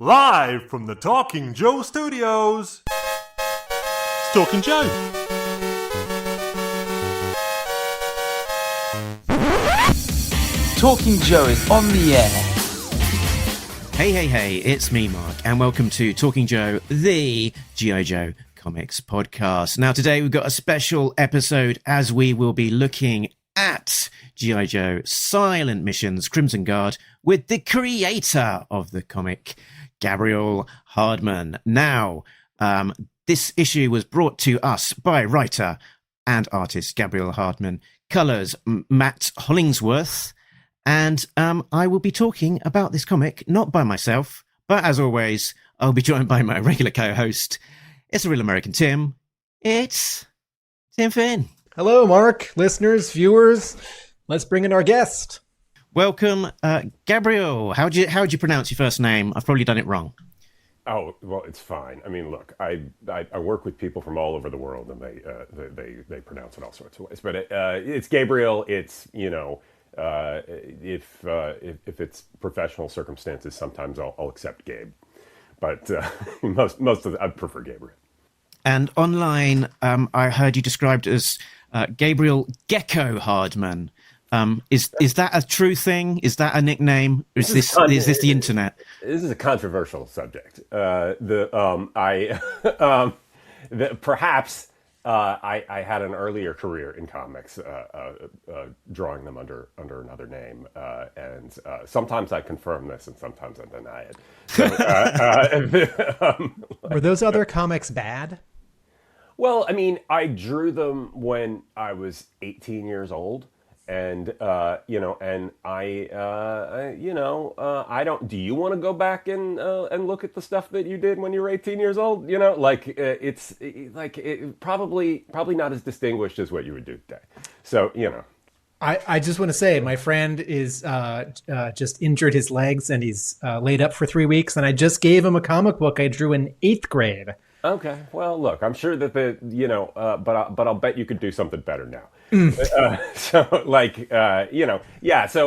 Live from the Talking Joe Studios, it's Talking Joe. Talking Joe is on the air. Hey, it's me, Mark, and welcome to Talking Joe, the G.I. Joe Comics podcast. Now, today we've got a special episode as we will be looking at G.I. Joe Sssilent Missions, Crimson Guard, with the creator of the comic, Gabriel Hardman. Now, this issue was brought to us by writer and artist Gabriel Hardman, colours Matt Hollingsworth, and I will be talking about this comic, not by myself, but as always, I'll be joined by my regular co-host. It's a real American Tim. It's Tim Finn. Hello, Mark, listeners, viewers. Let's bring in our guest. Welcome, Gabriel. How'd you pronounce your first name? I've probably done it wrong. Oh, well, it's fine. I mean, look, I work with people from all over the world, and they pronounce it all sorts of ways. But it's Gabriel. It's if it's professional circumstances, sometimes I'll accept Gabe, but most of I prefer Gabriel. And online, I heard you described as Gabriel Gecko Hardman. Is that a true thing? Is that a nickname? Is this the internet? This is a controversial subject. Perhaps I had an earlier career in comics, drawing them under another name, and sometimes I confirm this, and sometimes I deny it. So, Were those other comics bad? Well, I mean, I drew them when I was 18 years old. And, I don't, do you want to go back and look at the stuff that you did when you were 18 years old? It's probably not as distinguished as what you would do today. So, I just want to say my friend is just injured his legs and he's laid up for 3 weeks. And I just gave him a comic book I drew in 8th grade. Okay. Well, look, I'm sure that but I'll bet you could do something better now. So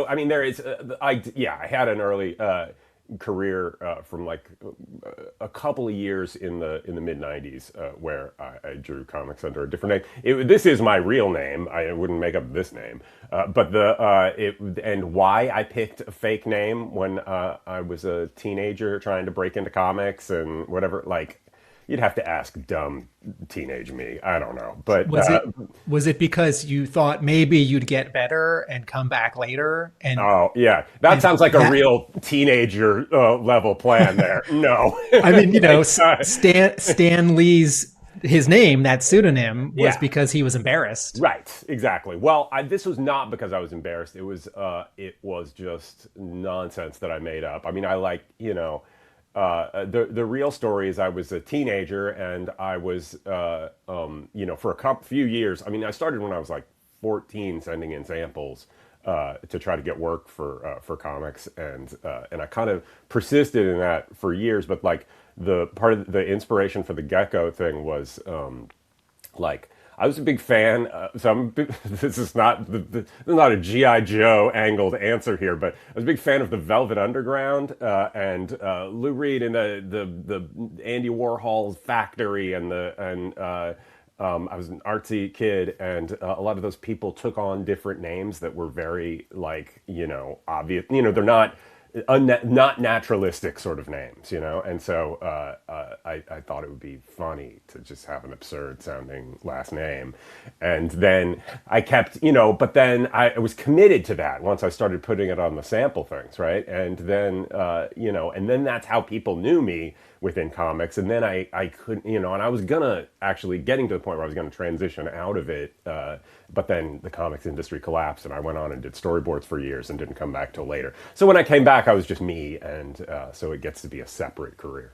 I mean, there is, I had an early career from like a couple of years in the mid 90s where I drew comics under a different name. This is my real name. I wouldn't make up this name, but and why I picked a fake name when I was a teenager trying to break into comics and whatever, you'd have to ask dumb teenage me. I don't know. But was it because you thought maybe you'd get better and come back later? And oh yeah, that sounds like a real teenager level plan there. No, I mean, Stan Lee's his name, that pseudonym, was because he was embarrassed. Right, exactly. Well, this was not because I was embarrassed. It was just nonsense that I made up. I mean, the real story is I was a teenager and I was, for a few years. I mean, I started when I was like 14, sending in samples to try to get work for comics, and I kind of persisted in that for years. But the part of the inspiration for the Gecko thing was I was a big fan. This is not a G.I. Joe angled answer here, but I was a big fan of the Velvet Underground and Lou Reed and the Andy Warhol's Factory and I was an artsy kid, and a lot of those people took on different names that were very obvious. They're not naturalistic sort of names, and so I thought it would be funny to just have an absurd sounding last name, and then I kept, but then I was committed to that once I started putting it on the sample things, right, and then and then that's how people knew me within comics, and then I couldn't, and I was getting to the point where I was gonna transition out of it, but then the comics industry collapsed, and I went on and did storyboards for years and didn't come back till later. So when I came back, I was just me, and so it gets to be a separate career.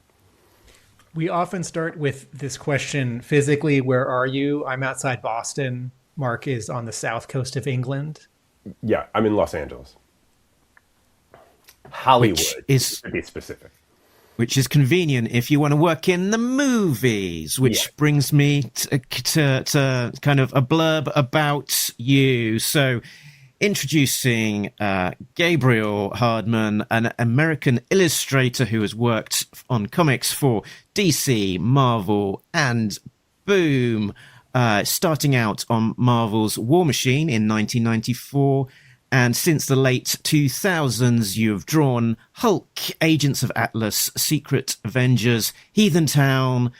We often start with this question, physically, where are you? I'm outside Boston. Mark is on the south coast of England. Yeah, I'm in Los Angeles. Hollywood, to be specific. Which is convenient if you want to work in the movies, which brings me to kind of a blurb about you. So introducing Gabriel Hardman, an American illustrator who has worked on comics for DC, Marvel, and Boom, starting out on Marvel's War Machine in 1994. And since the late 2000s, you've drawn Hulk, Agents of Atlas, Secret Avengers, Heathentown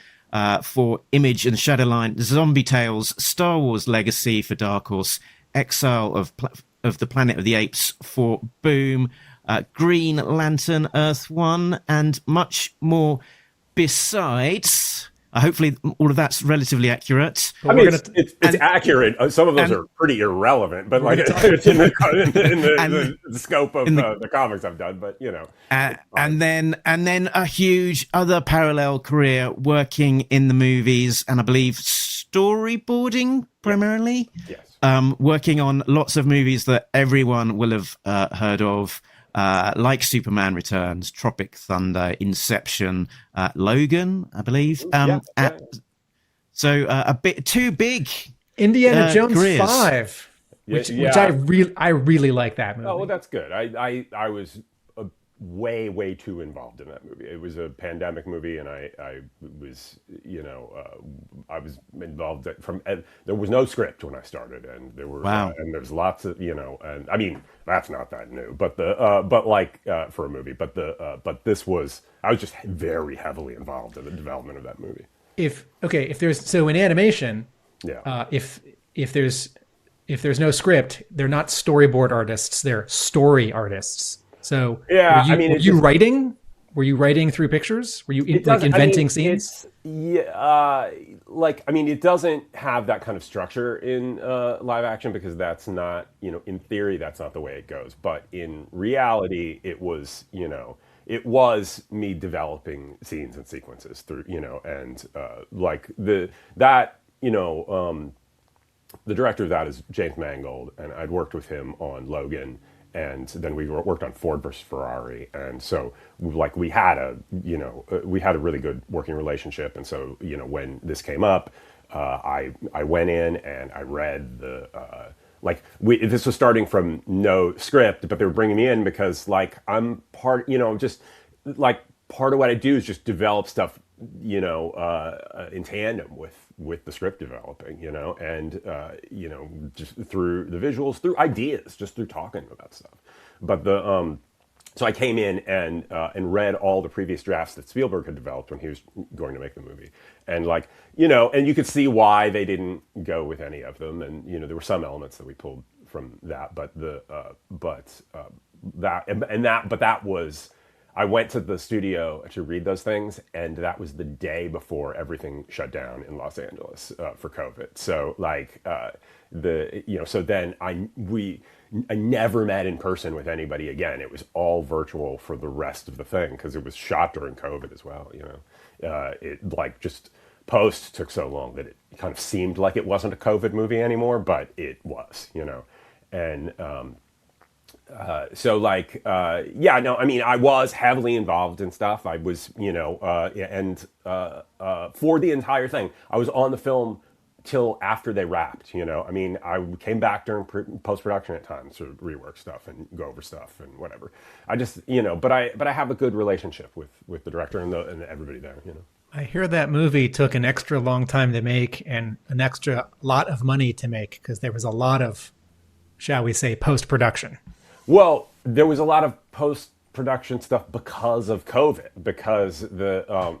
for Image and Shadowline, Zombie Tales, Star Wars Legacy for Dark Horse, Exile of the Planet of the Apes for Boom, Green Lantern, Earth One, and much more besides. Hopefully all of that's relatively accurate. I mean, it's accurate. Some of those are pretty irrelevant, but like it's in the scope of the comics I've done. But you know, and then a huge other parallel career working in the movies, and I believe storyboarding primarily. Yes. Working on lots of movies that everyone will have heard of. Like Superman Returns, Tropic Thunder, Inception, Logan, I believe. So a bit too big. Indiana Jones careers. 5, which I really like that movie. Oh, well, that's good. I was way too involved in that movie. It was a pandemic movie, and I was, I was involved from. There was no script when I started, and there were and there's lots of and I mean that's not that new, but for a movie, but this was I was just very heavily involved in the development of that movie. If there's in animation, if there's no script, they're not storyboard artists, they're story artists. So were you writing? Were you writing through pictures? Were you inventing scenes? It doesn't have that kind of structure in live action because that's not, in theory, that's not the way it goes. But in reality, it was me developing scenes and sequences through, the director of that is James Mangold, and I'd worked with him on Logan. And then we worked on Ford versus Ferrari, and so we had a really good working relationship. And so when this came up, I went in and I read this was starting from no script, but they were bringing me in because I'm part part of what I do is just develop stuff in tandem with the script developing, and just through the visuals, through ideas, just through talking about stuff. But so I came in and read all the previous drafts that Spielberg had developed when he was going to make the movie, and and you could see why they didn't go with any of them, and there were some elements that we pulled from that, but that was. I went to the studio to read those things, and that was the day before everything shut down in Los Angeles for COVID. So so then I never met in person with anybody again. It was all virtual for the rest of the thing because it was shot during COVID as well. It just post took so long that it kind of seemed like it wasn't a COVID movie anymore, but it was. And. I was heavily involved in stuff. I was, for the entire thing, I was on the film till after they wrapped, I came back during post-production at times to rework stuff and go over stuff and whatever. I just, but I have a good relationship with the director and everybody there, I hear that movie took an extra long time to make and an extra lot of money to make because there was a lot of, shall we say, post-production. Well, there was a lot of post-production stuff because of COVID, because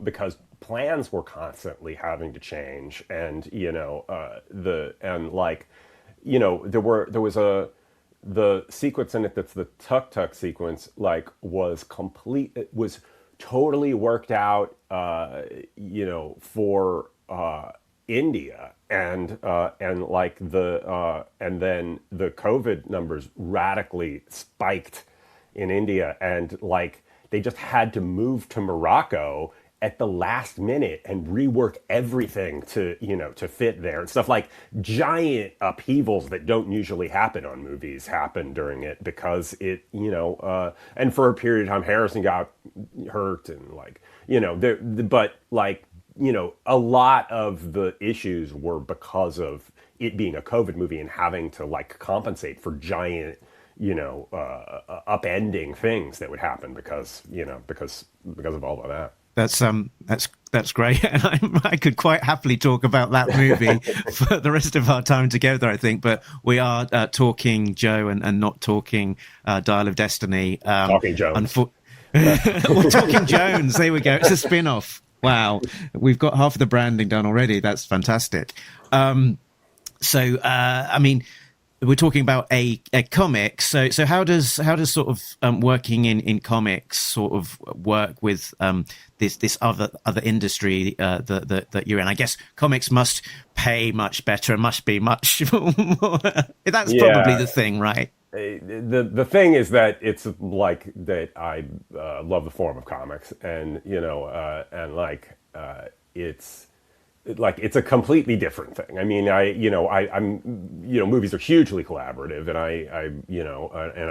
because plans were constantly having to change, and the sequence in it that's the tuk-tuk sequence was complete. It was totally worked out, for India, and then the COVID numbers radically spiked in India, and they just had to move to Morocco at the last minute and rework everything to fit there, and stuff like giant upheavals that don't usually happen on movies happen during it because it and for a period of time Harrison got hurt and a lot of the issues were because of it being a COVID movie and having to like compensate for giant, upending things that would happen because of all of that. That's great, and I could quite happily talk about that movie for the rest of our time together, I think. But we are talking Joe and not talking Dial of Destiny. Talking Jones. We're talking Jones. There we go. It's a spin-off. Wow, we've got half of the branding done already. That's fantastic. We're talking about a comic. So how does sort of working in comics sort of work with this other industry that you're in? I guess comics must pay much better and must be much more. That's probably the thing, right? The thing is that it's like that I love the form of comics, and it's a completely different thing. I mean, I'm movies are hugely collaborative, and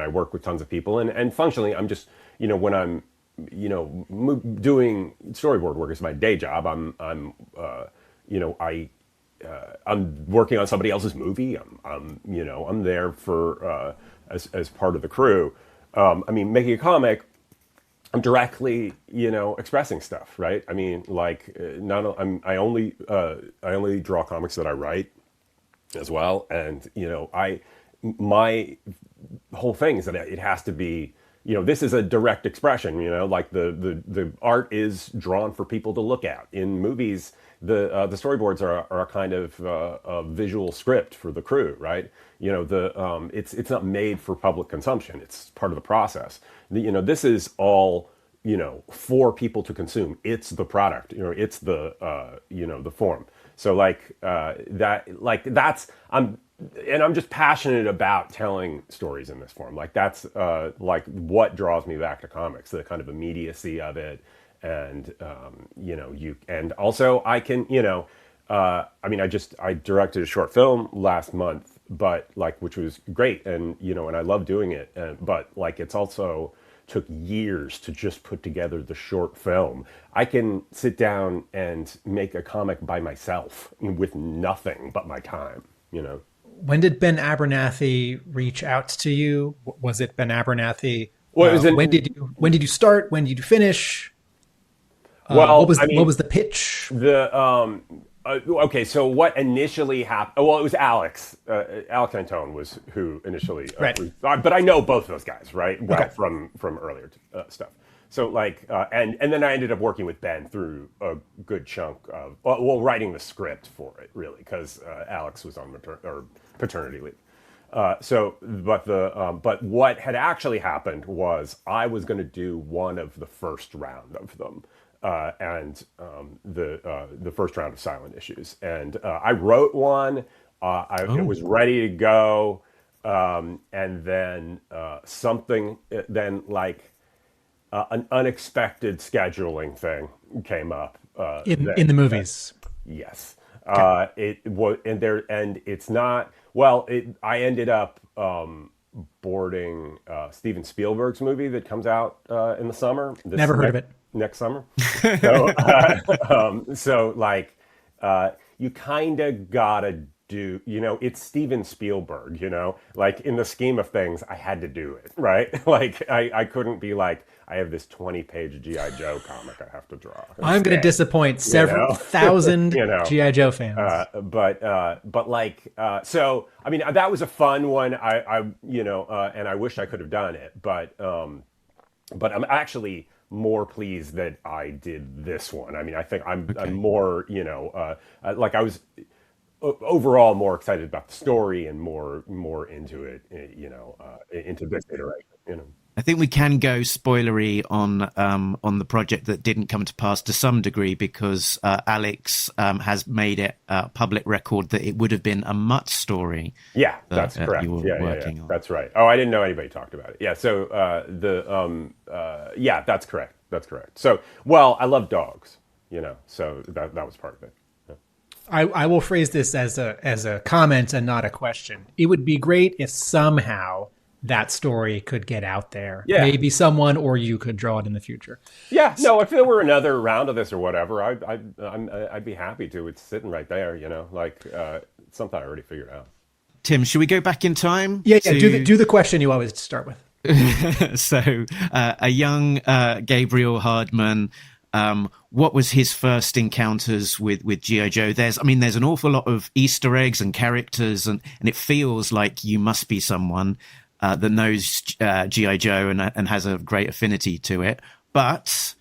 I work with tons of people, and functionally, I'm just, when I'm, doing storyboard work is my day job. I'm working on somebody else's movie. I'm there for as part of the crew. Making a comic, I'm directly, expressing stuff, right? I mean, like, I only draw comics that I write as well, and my whole thing is that it has to be, this is a direct expression, like the art is drawn for people to look at. In movies, the storyboards are a kind of a visual script for the crew, right? It's not made for public consumption. It's part of the process. This is all, for people to consume. It's the product, it's the, the form. So I'm just passionate about telling stories in this form. Like that's, what draws me back to comics, the kind of immediacy of it. And, and also I can, I directed a short film last month, but which was great. And, and I love doing it. But it's also took years to just put together the short film. I can sit down and make a comic by myself with nothing but my time, When did Ben Abernathy reach out to you? Was it Ben Abernathy? Well, when did you start? When did you finish? What was the pitch? Okay, so what initially happened? Well, it was Alex. Alex Antone was who initially. Right. But I know both of those guys, right? Well, okay. from earlier stuff. So and then I ended up working with Ben through a good chunk of writing the script for it, really, because Alex was on paternity leave. But what had actually happened was I was going to do one of the first round of them. The first round of Sssilent Issues, and I wrote one. It was ready to go, and then something. Then an unexpected scheduling thing came up in the movies. Yes, okay. It was, and it's not. Well, I ended up boarding Steven Spielberg's movie that comes out in the summer. Never heard of it. Next summer. You kind of gotta do, it's Steven Spielberg, in the scheme of things, I had to do it, right? I couldn't be I have this 20-page G.I. Joe comic I have to draw. I'm going to disappoint several thousand G.I. Joe fans. That was a fun one. And I wish I could have done it, but I'm actually more pleased that I did this one. I mean, I think I'm more, I was overall more excited about the story and more into it, into this iteration, I think we can go spoilery on the project that didn't come to pass to some degree, because Alex has made it a public record that it would have been a Mutt story. Yeah, that's correct. You were working on. That's right. Oh, I didn't know anybody talked about it. Yeah, so that's correct. That's correct. So, well, I love dogs, so that was part of it. Yeah. I will phrase this as a comment and not a question. It would be great if somehow that story could get out there. Yeah. Maybe someone or you could draw it in the future. Yeah, no, if there were another round of this or whatever, I'd be happy to. It's sitting right there, something I already figured out. Tim, should we go back in time? Yeah. Do the question you always start with. So, a young Gabriel Hardman. What was his first encounters with G.I. Joe? There's an awful lot of Easter eggs and characters, and it feels like you must be someone that knows G.I. Joe and has a great affinity to it. But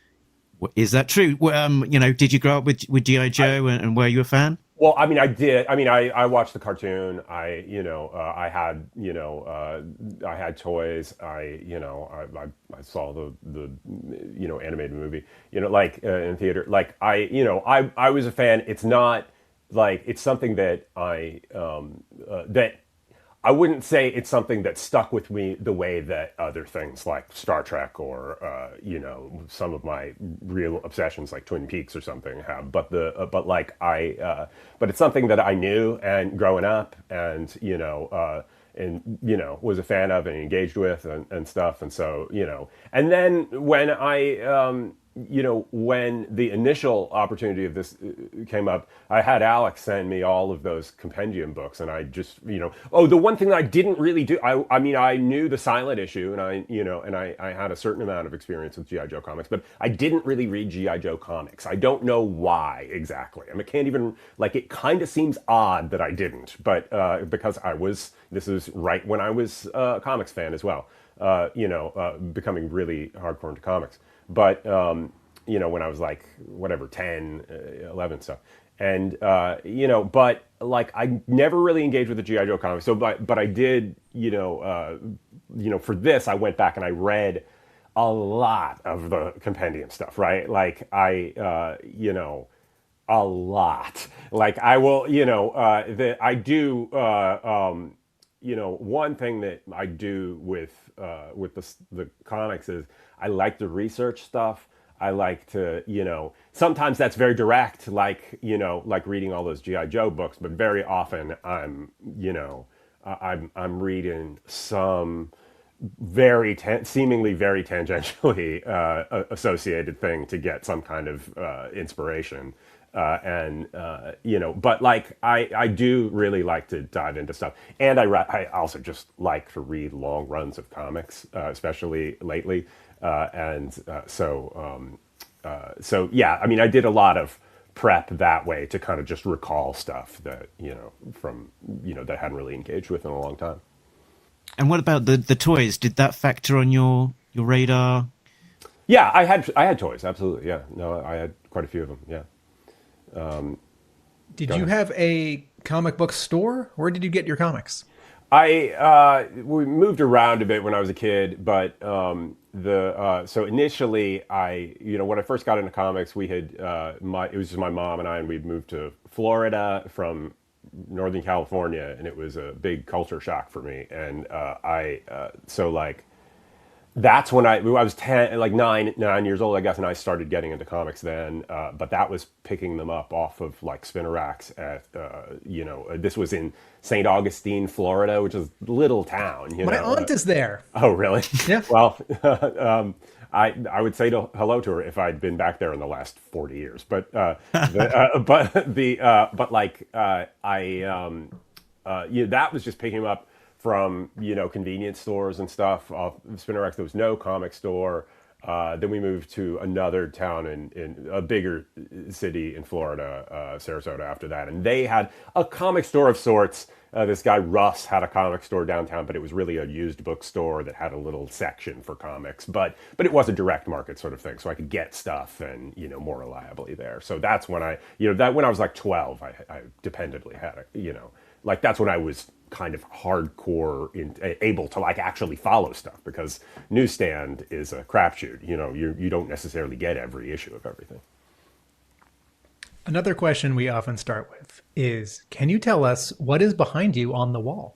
is that true? Did you grow up with G.I. Joe and were you a fan? Well, I mean, I did. I mean, I watched the cartoon. I had toys. I saw the animated movie. In theater. Like I was a fan. It's not like it's something that that I wouldn't say it's something that stuck with me the way that other things like Star Trek or some of my real obsessions like Twin Peaks or something have. But it's something that I knew and growing up and was a fan of and engaged with and stuff. And so and then when when the initial opportunity of this came up, I had Alex send me all of those compendium books, and I just, the one thing that I didn't really do, I knew the silent issue, and I had a certain amount of experience with G.I. Joe comics, but I didn't really read G.I. Joe comics. I don't know why exactly. I mean, I can't even, it kind of seems odd that I didn't, but because this is right when I was a comics fan as well, becoming really hardcore into comics. But, when I was 10, 11 stuff. And, but I never really engaged with the G.I. Joe comics. So, but I did, for this, I went back and I read a lot of the compendium stuff, right? A lot. I will, I do, one thing that I do with the comics is I like to research stuff. I like to, sometimes that's very direct, like reading all those G.I. Joe books, but very often I'm I'm reading some seemingly very tangentially associated thing to get some kind of inspiration. But I do really like to dive into stuff, and I also just like to read long runs of comics, especially lately, so yeah. I mean, I did a lot of prep that way to kind of just recall stuff that from that I hadn't really engaged with in a long time. And what about the toys? Did that factor on your radar? Yeah, I had toys, absolutely. Yeah, no, I had quite a few of them. Yeah. Did you have a comic book store? Where did you get your comics? We moved around a bit when I was a kid, but so initially when I first got into comics, we had it was just my mom and I, and we'd moved to Florida from Northern California, and it was a big culture shock for me. And that's when I was 10, 9 years old, I guess, and I started getting into comics then. But that was picking them up off of spinner racks at, this was in St. Augustine, Florida, which is a little town. My aunt is there. Oh, really? Yeah. Well, I would say hello to her if I'd been back there in the last 40 years. But that was just picking them up from convenience stores and stuff off spinner racks. There was no comic store. Then we moved to another town in a bigger city in Florida, Sarasota, after that, and they had a comic store of sorts. This guy Russ had a comic store downtown, but it was really a used bookstore that had a little section for comics, but it was a direct market sort of thing, so I could get stuff and more reliably there. So that's when I when I was 12, I dependently had that's when I was kind of hardcore able to actually follow stuff, because newsstand is a crapshoot. You don't necessarily get every issue of everything. Another question we often start with is, can you tell us what is behind you on the wall?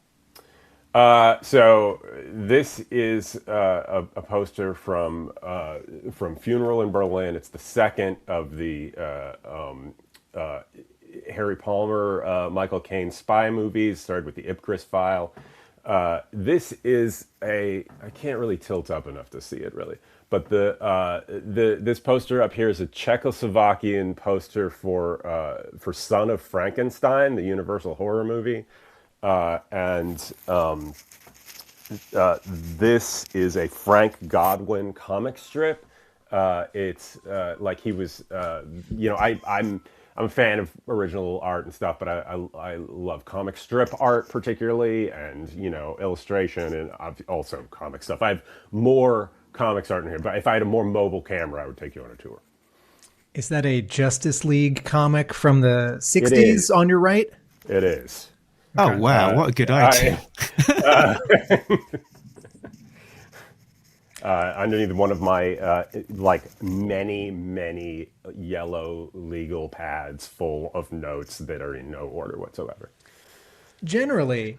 So this is a poster from Funeral in Berlin. It's the second of the Harry Palmer, Michael Caine spy movies. Started with the Ipcris file. This is I can't really tilt up enough to see it really, but this poster up here is a Czechoslovakian poster for Son of Frankenstein, the Universal horror movie, and this is a Frank Godwin comic strip. It's like he was, I'm a fan of original art and stuff, but I love comic strip art particularly, and illustration, and also comic stuff. I have more comics art in here, but if I had a more mobile camera, I would take you on a tour. Is that a Justice League comic from the 60s on your right? It is. Oh, wow. What a good idea. Underneath one of my many yellow legal pads full of notes that are in no order whatsoever. Generally,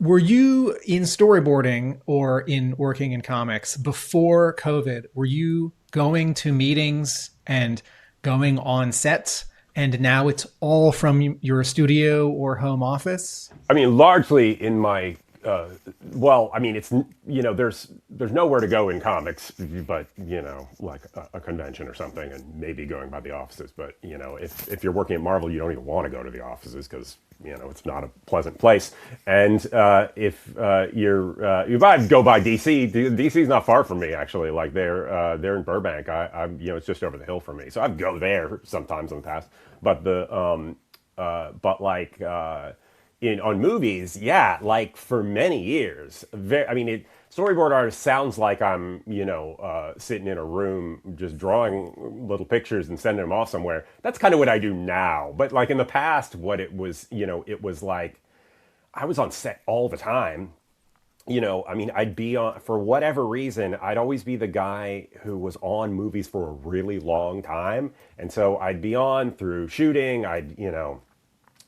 were you in storyboarding or in working in comics before COVID? Were you going to meetings and going on sets, and now it's all from your studio or home office? I mean, largely in my it's there's nowhere to go in comics, but like a convention or something, and maybe going by the offices. But if you're working at Marvel, you don't even want to go to the offices because it's not a pleasant place. And if you might go by DC, DC's not far from me actually. Like they're in Burbank. I'm it's just over the hill from me, so I'd go there sometimes in the past. But on movies, yeah, like for many years, storyboard artist sounds like I'm, sitting in a room just drawing little pictures and sending them off somewhere. That's kind of what I do now. But like in the past, what it was, it was like I was on set all the time. I'd be on, for whatever reason, I'd always be the guy who was on movies for a really long time. And so I'd be on through shooting,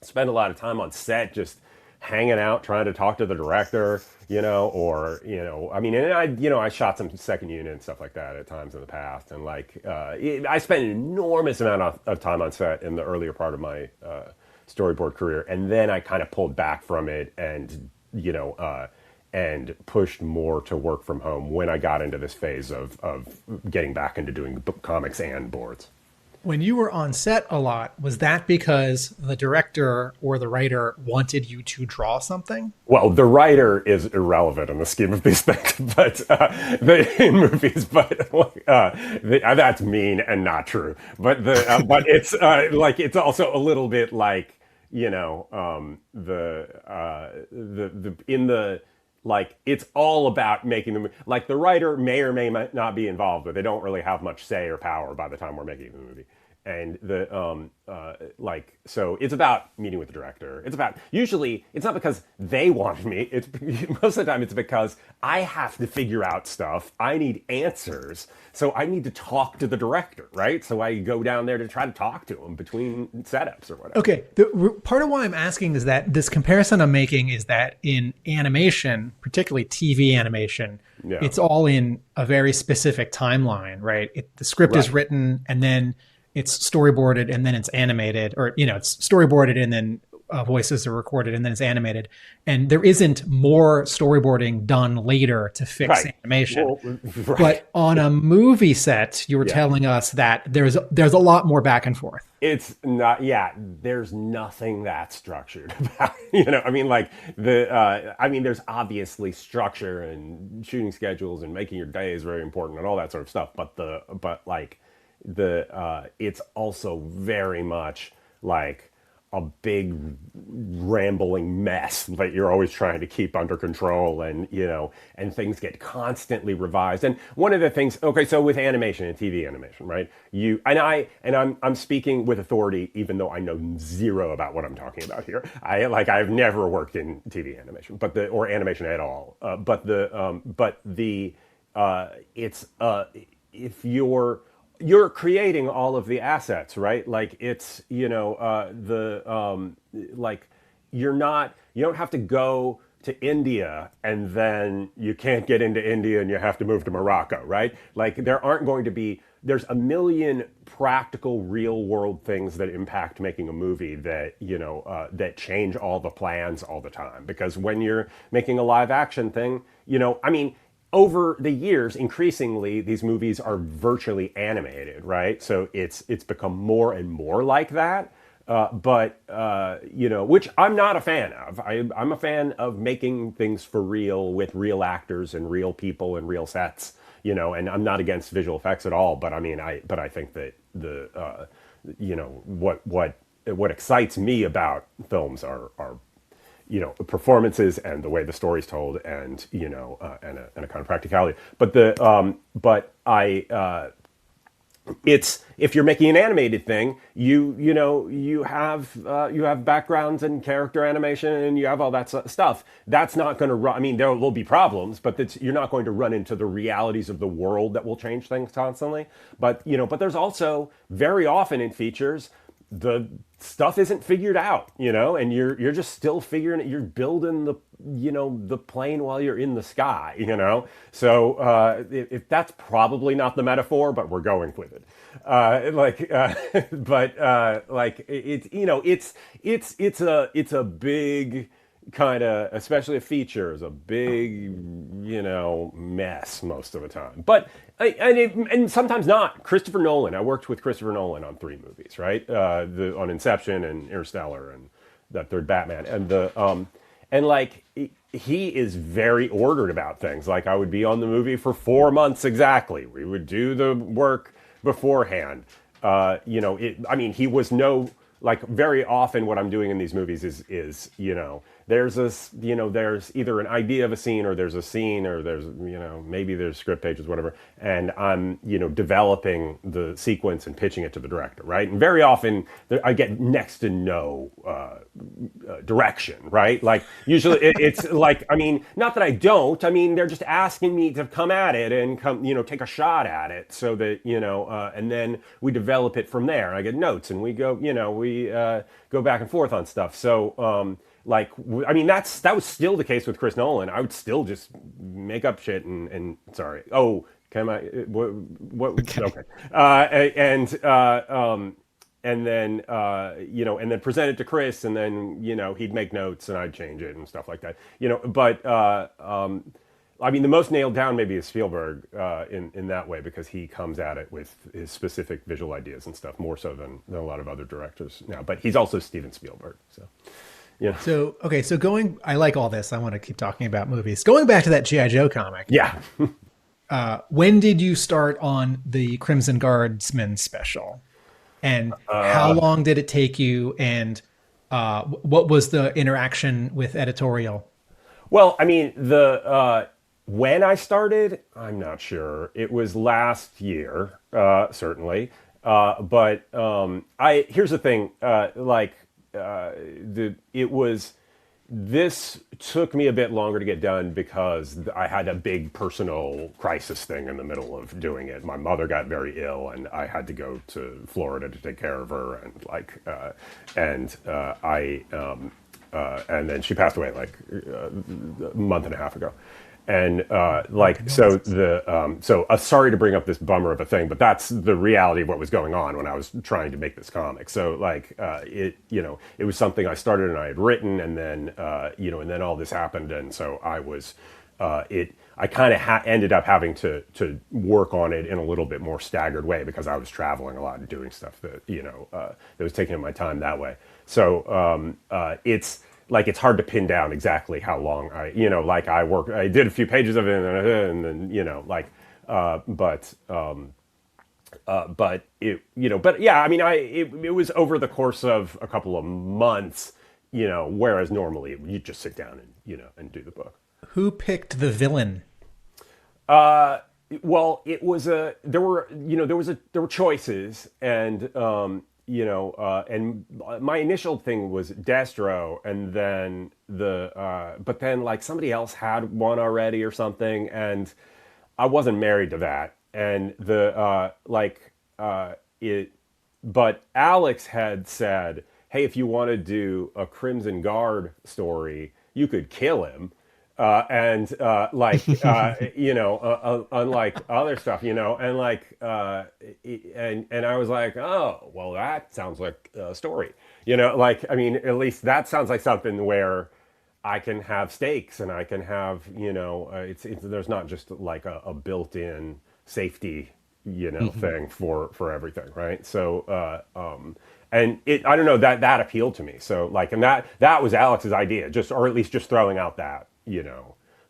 spend a lot of time on set just hanging out, trying to talk to the director, and I shot some second unit and stuff like that at times in the past. And I spent an enormous amount of time on set in the earlier part of my storyboard career. And then I kind of pulled back from it and pushed more to work from home when I got into this phase of getting back into doing comics and boards. When you were on set a lot, was that because the director or the writer wanted you to draw something? Well, the writer is irrelevant in the scheme of these things, but in movies. But that's mean and not true. But it's it's also a little bit like it's all about making the movie. Like the writer may or may not be involved, but they don't really have much say or power by the time we're making the movie. And so it's about meeting with the director. Usually it's not because they wanted me. It's most of the time it's because I have to figure out stuff. I need answers. So I need to talk to the director, right? So I go down there to try to talk to him between setups or whatever. Okay. Part of why I'm asking is that this comparison I'm making is that in animation, particularly TV animation, it's all in a very specific timeline, right? The script is written and then it's storyboarded and then it's animated, or it's storyboarded and then voices are recorded and then it's animated, and there isn't more storyboarding done later to fix animation. Well, but on a movie set, you were telling us that there's a lot more back and forth. It's not, there's nothing that structured about there's obviously structure and shooting schedules and making your day is very important and all that sort of stuff, but it's also very much like a big rambling mess that you're always trying to keep under control, and and things get constantly revised. And one of the things, so with animation and TV animation, right? I'm speaking with authority, even though I know zero about what I'm talking about here. I've never worked in TV animation, or animation at all. If you're creating all of the assets, right? Like it's, you don't have to go to India and then you can't get into India and you have to move to Morocco, right? Like there aren't going to be there's a million practical real world things that impact making a movie that, that change all the plans all the time. Because when you're making a live action thing, over the years, increasingly, these movies are virtually animated, right? So it's become more and more like that. Which I'm not a fan of. I'm a fan of making things for real with real actors and real people and real sets, and I'm not against visual effects at all. But I think that what excites me about films are performances and the way the story's told, and and a kind of practicality. But it's, if you're making an animated thing, you have backgrounds and character animation, and you have all that stuff. That's not going to run. There will be problems, but you're not going to run into the realities of the world that will change things constantly. But there's also very often in features, the stuff isn't figured out, and you're just still figuring it. You're building the plane while you're in the sky, So if that's probably not the metaphor, but we're going with it. It's a big kind of, especially a feature, is a big mess most of the time. But and sometimes not. Christopher Nolan. I worked with Christopher Nolan on 3 movies, right? On Inception and Interstellar and that third Batman, and he is very ordered about things. Like, I would be on the movie for 4 months exactly. We would do the work beforehand. He was very often what I'm doing in these movies is there's there's either an idea of a scene, or there's a scene, or there's, maybe there's script pages, whatever. And I'm, developing the sequence and pitching it to the director, right? And very often I get next to no direction, right? Like, usually it's like, not that I don't, they're just asking me to come at it and take a shot at it, so that, and then we develop it from there. I get notes, and we go, we go back and forth on stuff. So, that was still the case with Chris Nolan. I would still just make up shit and sorry. Oh, can I? What? Okay. And then present it to Chris, and then he'd make notes, and I'd change it and stuff like that. But the most nailed down maybe is Spielberg in that way, because he comes at it with his specific visual ideas and stuff more so than a lot of other directors now. But he's also Steven Spielberg, so. Yeah. So, okay. So I like all this. I want to keep talking about movies. Going back to that G.I. Joe comic. Yeah. When did you start on the Crimson Guardsman special? And how long did it take you? And what was the interaction with editorial? Well, when I started, I'm not sure. It was last year, certainly. But here's the thing, this took me a bit longer to get done because I had a big personal crisis thing in the middle of doing it. My mother got very ill, and I had to go to Florida to take care of her, and and then she passed away a month and a half ago. And sorry to bring up this bummer of a thing, but that's the reality of what was going on when I was trying to make this comic. So it was something I started and I had written, and then and then all this happened, and so I was I kind of ended up having to work on it in a little bit more staggered way, because I was traveling a lot and doing stuff that that was taking up my time that way. So it's hard to pin down exactly how long I did a few pages of it, and then it was over the course of a couple of months, whereas normally you just sit down and and do the book. Who picked the villain? Well, it was there were choices, and and my initial thing was Destro, and then but then somebody else had one already or something, and I wasn't married to that, and but Alex had said, hey, if you want to do a Crimson Guard story, you could kill him. and like unlike other stuff, and like and I was like, oh well, that sounds like a story, like, I mean, at least that sounds like something where I can have stakes and I can have, it's there's not just like a built-in safety, thing for everything, right? So and I don't know, that appealed to me. So like, and that was Alex's idea, or at least just throwing out that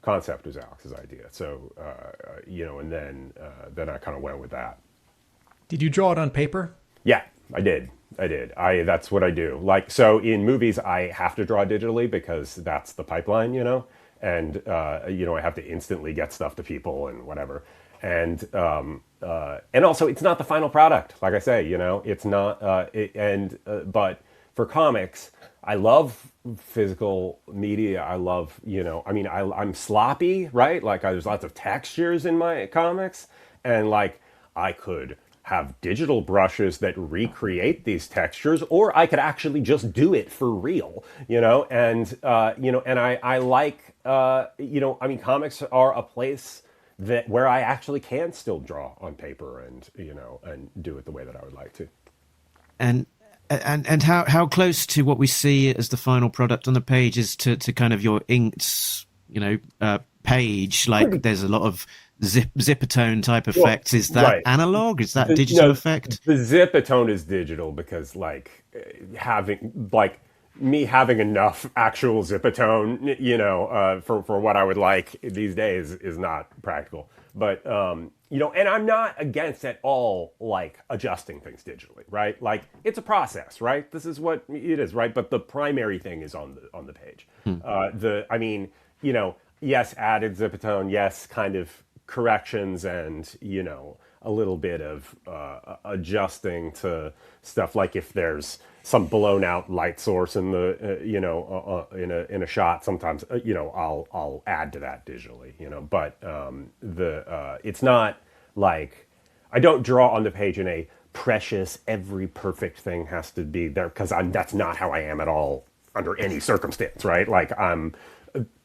concept was Alex's idea. So and then I kind of went with that. Did you draw it on paper? Yeah, I did. That's what I do. Like, so in movies, I have to draw digitally because that's the pipeline, and I have to instantly get stuff to people and whatever. And also it's not the final product. Like I say, it's not, but for comics, I love physical media. I love, I'm sloppy, right? Like there's lots of textures in my comics, and like I could have digital brushes that recreate these textures, or I could actually just do it for real, and I like, comics are a place where I actually can still draw on paper and, and do it the way that I would like to. And how close to what we see as the final product on the page is to kind of your inks, page? Like there's a lot of zippertone type effects. Is that analog? Is that digital effect? The zippertone is digital because like having enough actual zippertone, for what I would like these days is not practical. But, and I'm not against at all, like adjusting things digitally, right? Like it's a process, right? This is what it is, right? But the primary thing is on the page. Yes, added zippertone, yes, kind of corrections and, a little bit of adjusting to stuff like if there's some blown out light source in the in a shot, sometimes I'll add to that digitally, but it's not like I don't draw on the page in a precious every perfect thing has to be there, because that's not how I am at all under any circumstance, right? Like I'm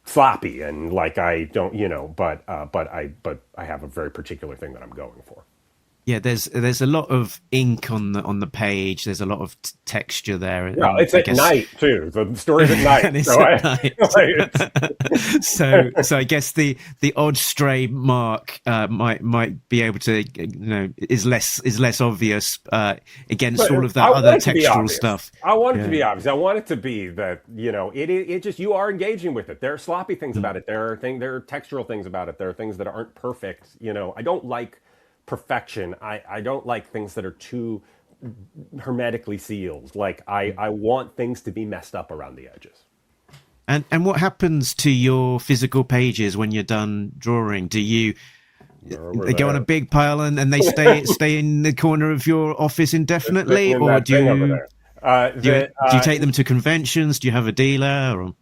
sloppy and like I don't, but I have a very particular thing that I'm going for. Yeah, there's a lot of ink on the page. There's a lot of texture there. Yeah, it's at night too. The story's at night. So I guess the odd stray mark might be able to, is less obvious against all of that other textural stuff. I want it to be obvious. I want it to be that it just, you are engaging with it. There are sloppy things about it. There are textural things about it. There are things that aren't perfect. I don't like perfection. I don't like things that are too hermetically sealed. Like I want things to be messed up around the edges. And what happens to your physical pages when you're done drawing? Do they go on a big pile and they stay in the corner of your office indefinitely, or do you take them to conventions? Do you have a dealer? Or?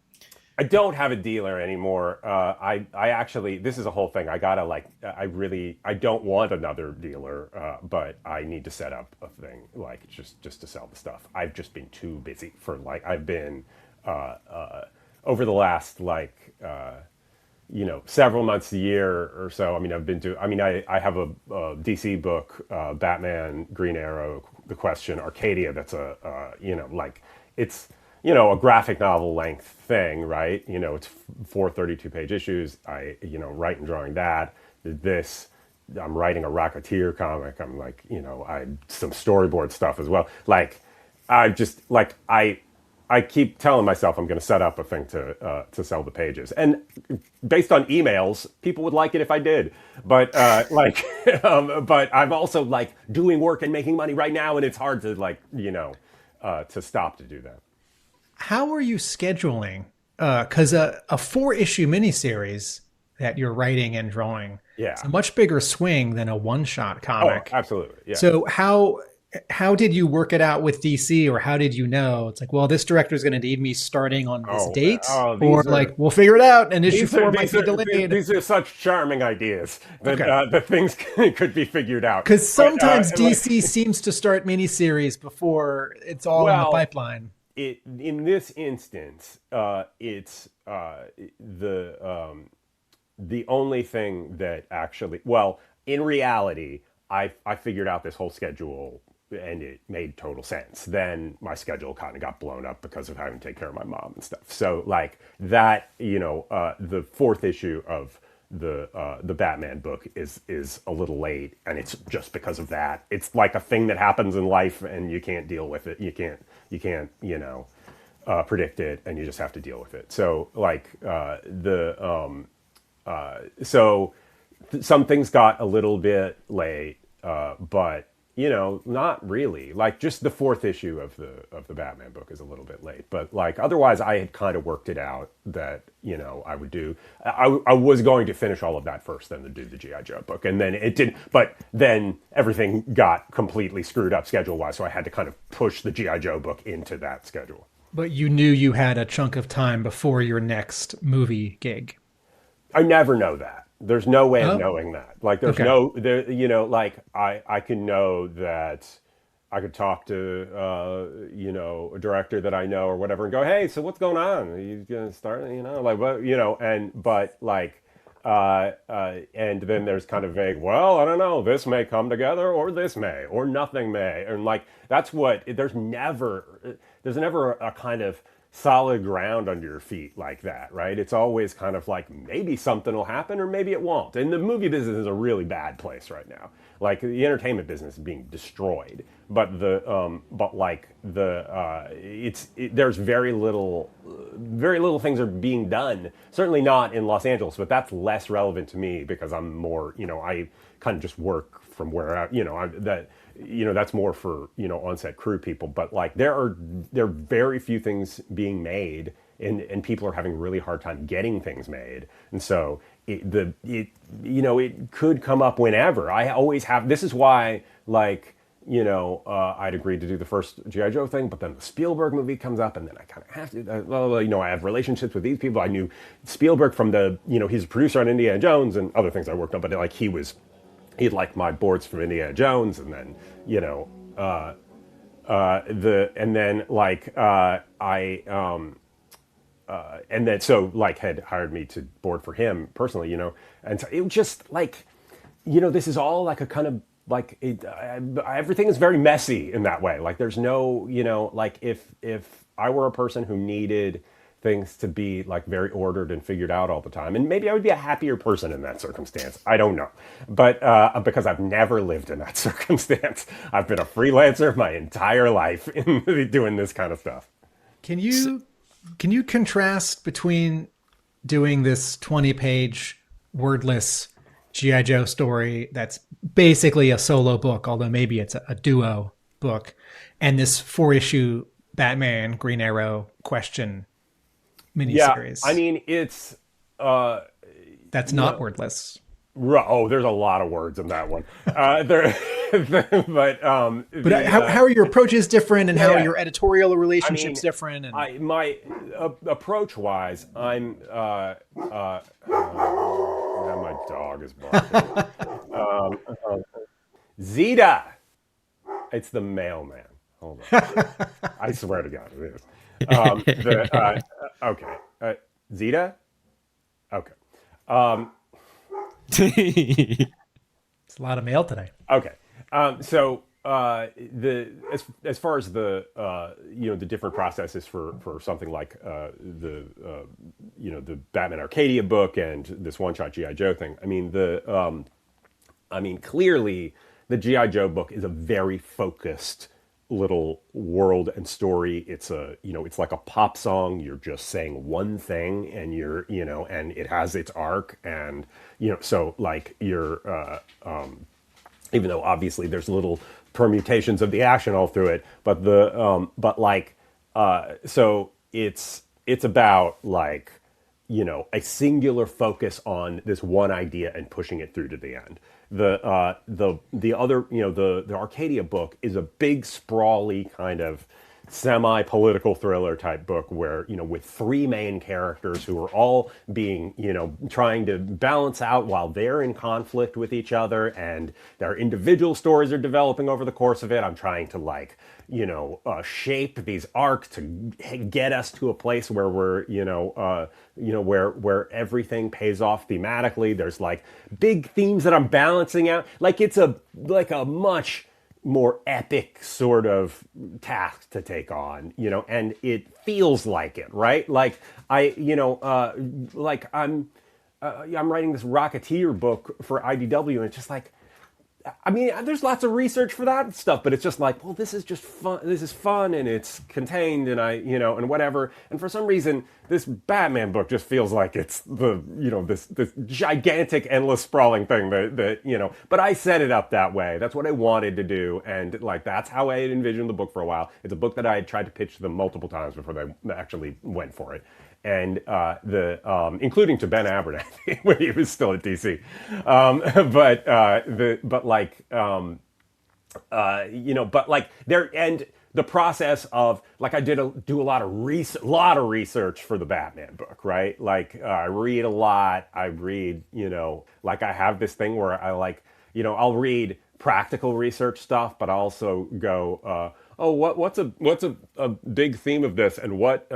I don't have a dealer anymore. I actually, this is a whole thing. I don't want another dealer, but I need to set up a thing like just to sell the stuff. I've just been too busy for I've been over the last several months, a year or so. I have a DC book, Batman, Green Arrow, The Question, Arcadia. That's it's a graphic novel length thing, right? It's 4 32-page issues. I, write and drawing that. This, I'm writing a Rocketeer comic. I'm some storyboard stuff as well. I keep telling myself I'm going to set up a thing to sell the pages. And based on emails, people would like it if I did. But but I'm also doing work and making money right now, and it's hard to to stop to do that. How are you scheduling? Because a 4-issue miniseries that you're writing and drawing, it's a much bigger swing than a one-shot comic. Oh, absolutely. Yeah. So how did you work it out with DC, or how did you know it's like, well, this director is going to need me starting on this date, we'll figure it out and issue 4 might be delayed. These are such charming ideas that things could be figured out. Because sometimes DC seems to start miniseries before it's all in the pipeline. in this instance, it's the only thing that actually, well, in reality, I figured out this whole schedule and it made total sense. Then my schedule kind of got blown up because of having to take care of my mom and stuff. So like that, the fourth issue of the Batman book is a little late, and it's just because of that. It's like a thing that happens in life and you can't deal with it. You can't predict it, and you just have to deal with it. So like some things got a little bit late, but not really. Like just the fourth issue of the Batman book is a little bit late, but like otherwise I had kind of worked it out that I would do. I was going to finish all of that first, then to do the G.I. Joe book, and then it didn't. But then everything got completely screwed up schedule wise, so I had to kind of push the G.I. Joe book into that schedule. But you knew you had a chunk of time before your next movie gig. I never know that. There's no way of knowing that. Like, there's like I can know that I could talk to, a director that I know or whatever and go, hey, so what's going on? Are you going to start, and then there's kind of vague, well, I don't know, this may come together or this may, or nothing may. And like, that's what, there's never a kind of solid ground under your feet like that, right? It's always kind of like maybe something will happen or maybe it won't. And the movie business is a really bad place right now. Like the entertainment business is being destroyed, but there's very little things are being done. Certainly not in Los Angeles, but that's less relevant to me because I'm more, I kind of just work from where that's more for on-set crew people. But like there are very few things being made, and people are having a really hard time getting things made, and so it could come up whenever. I always have. This is why I'd agreed to do the first G.I. Joe thing, but then the Spielberg movie comes up, and then I kind of have to. I have relationships with these people. I knew Spielberg from he's a producer on Indiana Jones and other things I worked on, but like he'd like my boards from Indiana Jones, and then and then so like had hired me to board for him personally, and so it was just like, this is all like a kind of like everything is very messy in that way. Like there's no, like if I were a person who needed things to be like very ordered and figured out all the time, and maybe I would be a happier person in that circumstance. I don't know, but because I've never lived in that circumstance. I've been a freelancer my entire life in doing this kind of stuff. Can you contrast between doing this 20-page wordless G.I. Joe story that's basically a solo book, although maybe it's a duo book, and this 4-issue Batman Green Arrow question miniseries? Yeah, I mean, it's that's not wordless. Oh, there's a lot of words in that one. But how are your approaches different, and how are your editorial relationships different? And my approach wise, I'm now my dog is barking. Zeta, it's the mailman. Hold on, I swear to God, it is. Okay, Zeta. Okay. It's a lot of mail today. Okay. So as far as the the different processes for something like the Batman Arcadia book and this one-shot G.I. Joe thing. I mean clearly the G.I. Joe book is a very focused little world and story. It's it's like a pop song. You're just saying one thing, and and it has its arc, and so like you're even though obviously there's little permutations of the action all through it, but so it's about like a singular focus on this one idea and pushing it through to the end. The other the Arcadia book is a big sprawly kind of semi-political thriller type book where, with three main characters who are all being, trying to balance out while they're in conflict with each other, and their individual stories are developing over the course of it. I'm trying to shape these arcs to get us to a place where we're, where everything pays off thematically. There's big themes that I'm balancing out. It's a much more epic sort of task to take on, and it feels like it, right? I'm writing this Rocketeer book for IDW, and it's just there's lots of research for that stuff, but it's just this is just fun. This is fun, and it's contained, and and whatever. And for some reason, this Batman book just feels like it's this gigantic, endless, sprawling thing that. But I set it up that way. That's what I wanted to do, and that's how I had envisioned the book for a while. It's a book that I had tried to pitch to them multiple times before they actually went for it. And including to Ben Abernathy when he was still at DC, the process of I do a lot of research for the Batman book, right? I read a lot. I read, I have this thing where I I'll read practical research stuff, but I also go, what's a big theme of this, and what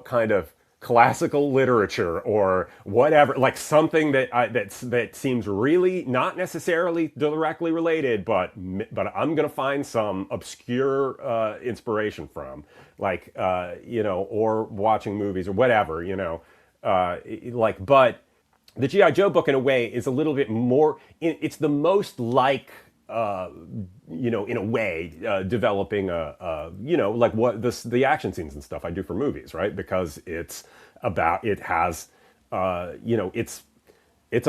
kind of classical literature or whatever, something that seems really not necessarily directly related, but I'm gonna find some obscure inspiration from, or watching movies or whatever, But the G.I. Joe book, in a way, is a little bit more. It's the most in a way, developing the action scenes and stuff I do for movies, right? Because it's a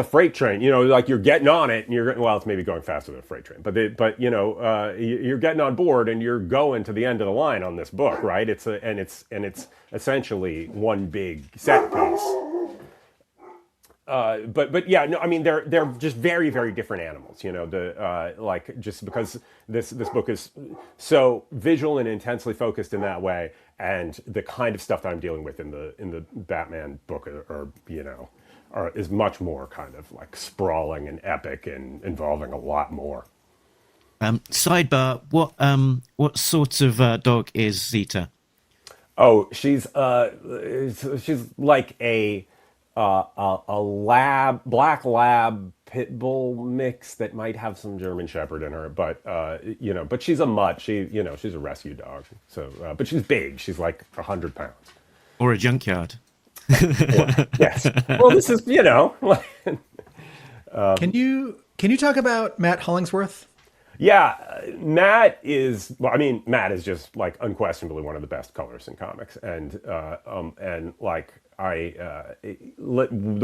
freight train, you're getting on it and it's maybe going faster than a freight train, but you're getting on board and you're going to the end of the line on this book, right? It's essentially one big set piece. They're just very, very different animals, just because this book is so visual and intensely focused in that way, and the kind of stuff that I'm dealing with in the Batman book is much more kind of sprawling and epic and involving a lot more. Sidebar: what sort of dog is Zeta? Oh, she's like a black lab pit bull mix that might have some German Shepherd in her, but she's a mutt. She's a rescue dog. So, but she's big. She's 100 pounds. Or a junkyard. Yes. Well, this is Can you talk about Matt Hollingsworth? Yeah, Matt is just unquestionably one of the best colorists in comics, and the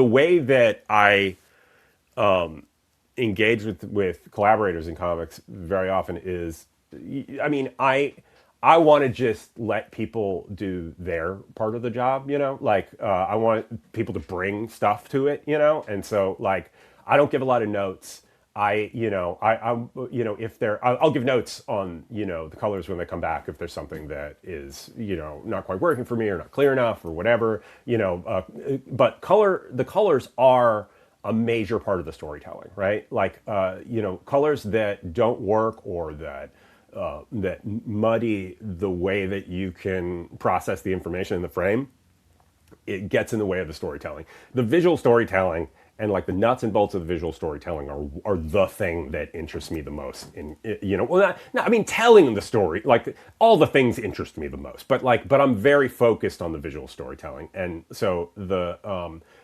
way that I engage with collaborators in comics very often is, I want to just let people do their part of the job, I want people to bring stuff to it, and so I don't give a lot of notes. I'll give notes on, the colors when they come back, if there's something that is, not quite working for me or not clear enough or whatever, but the colors are a major part of the storytelling, right? Colors that don't work or that muddy the way that you can process the information in the frame, it gets in the way of the storytelling. The visual storytelling and the nuts and bolts of the visual storytelling are the thing that interests me the most. Telling the story, all the things interest me the most, but I'm very focused on the visual storytelling. And so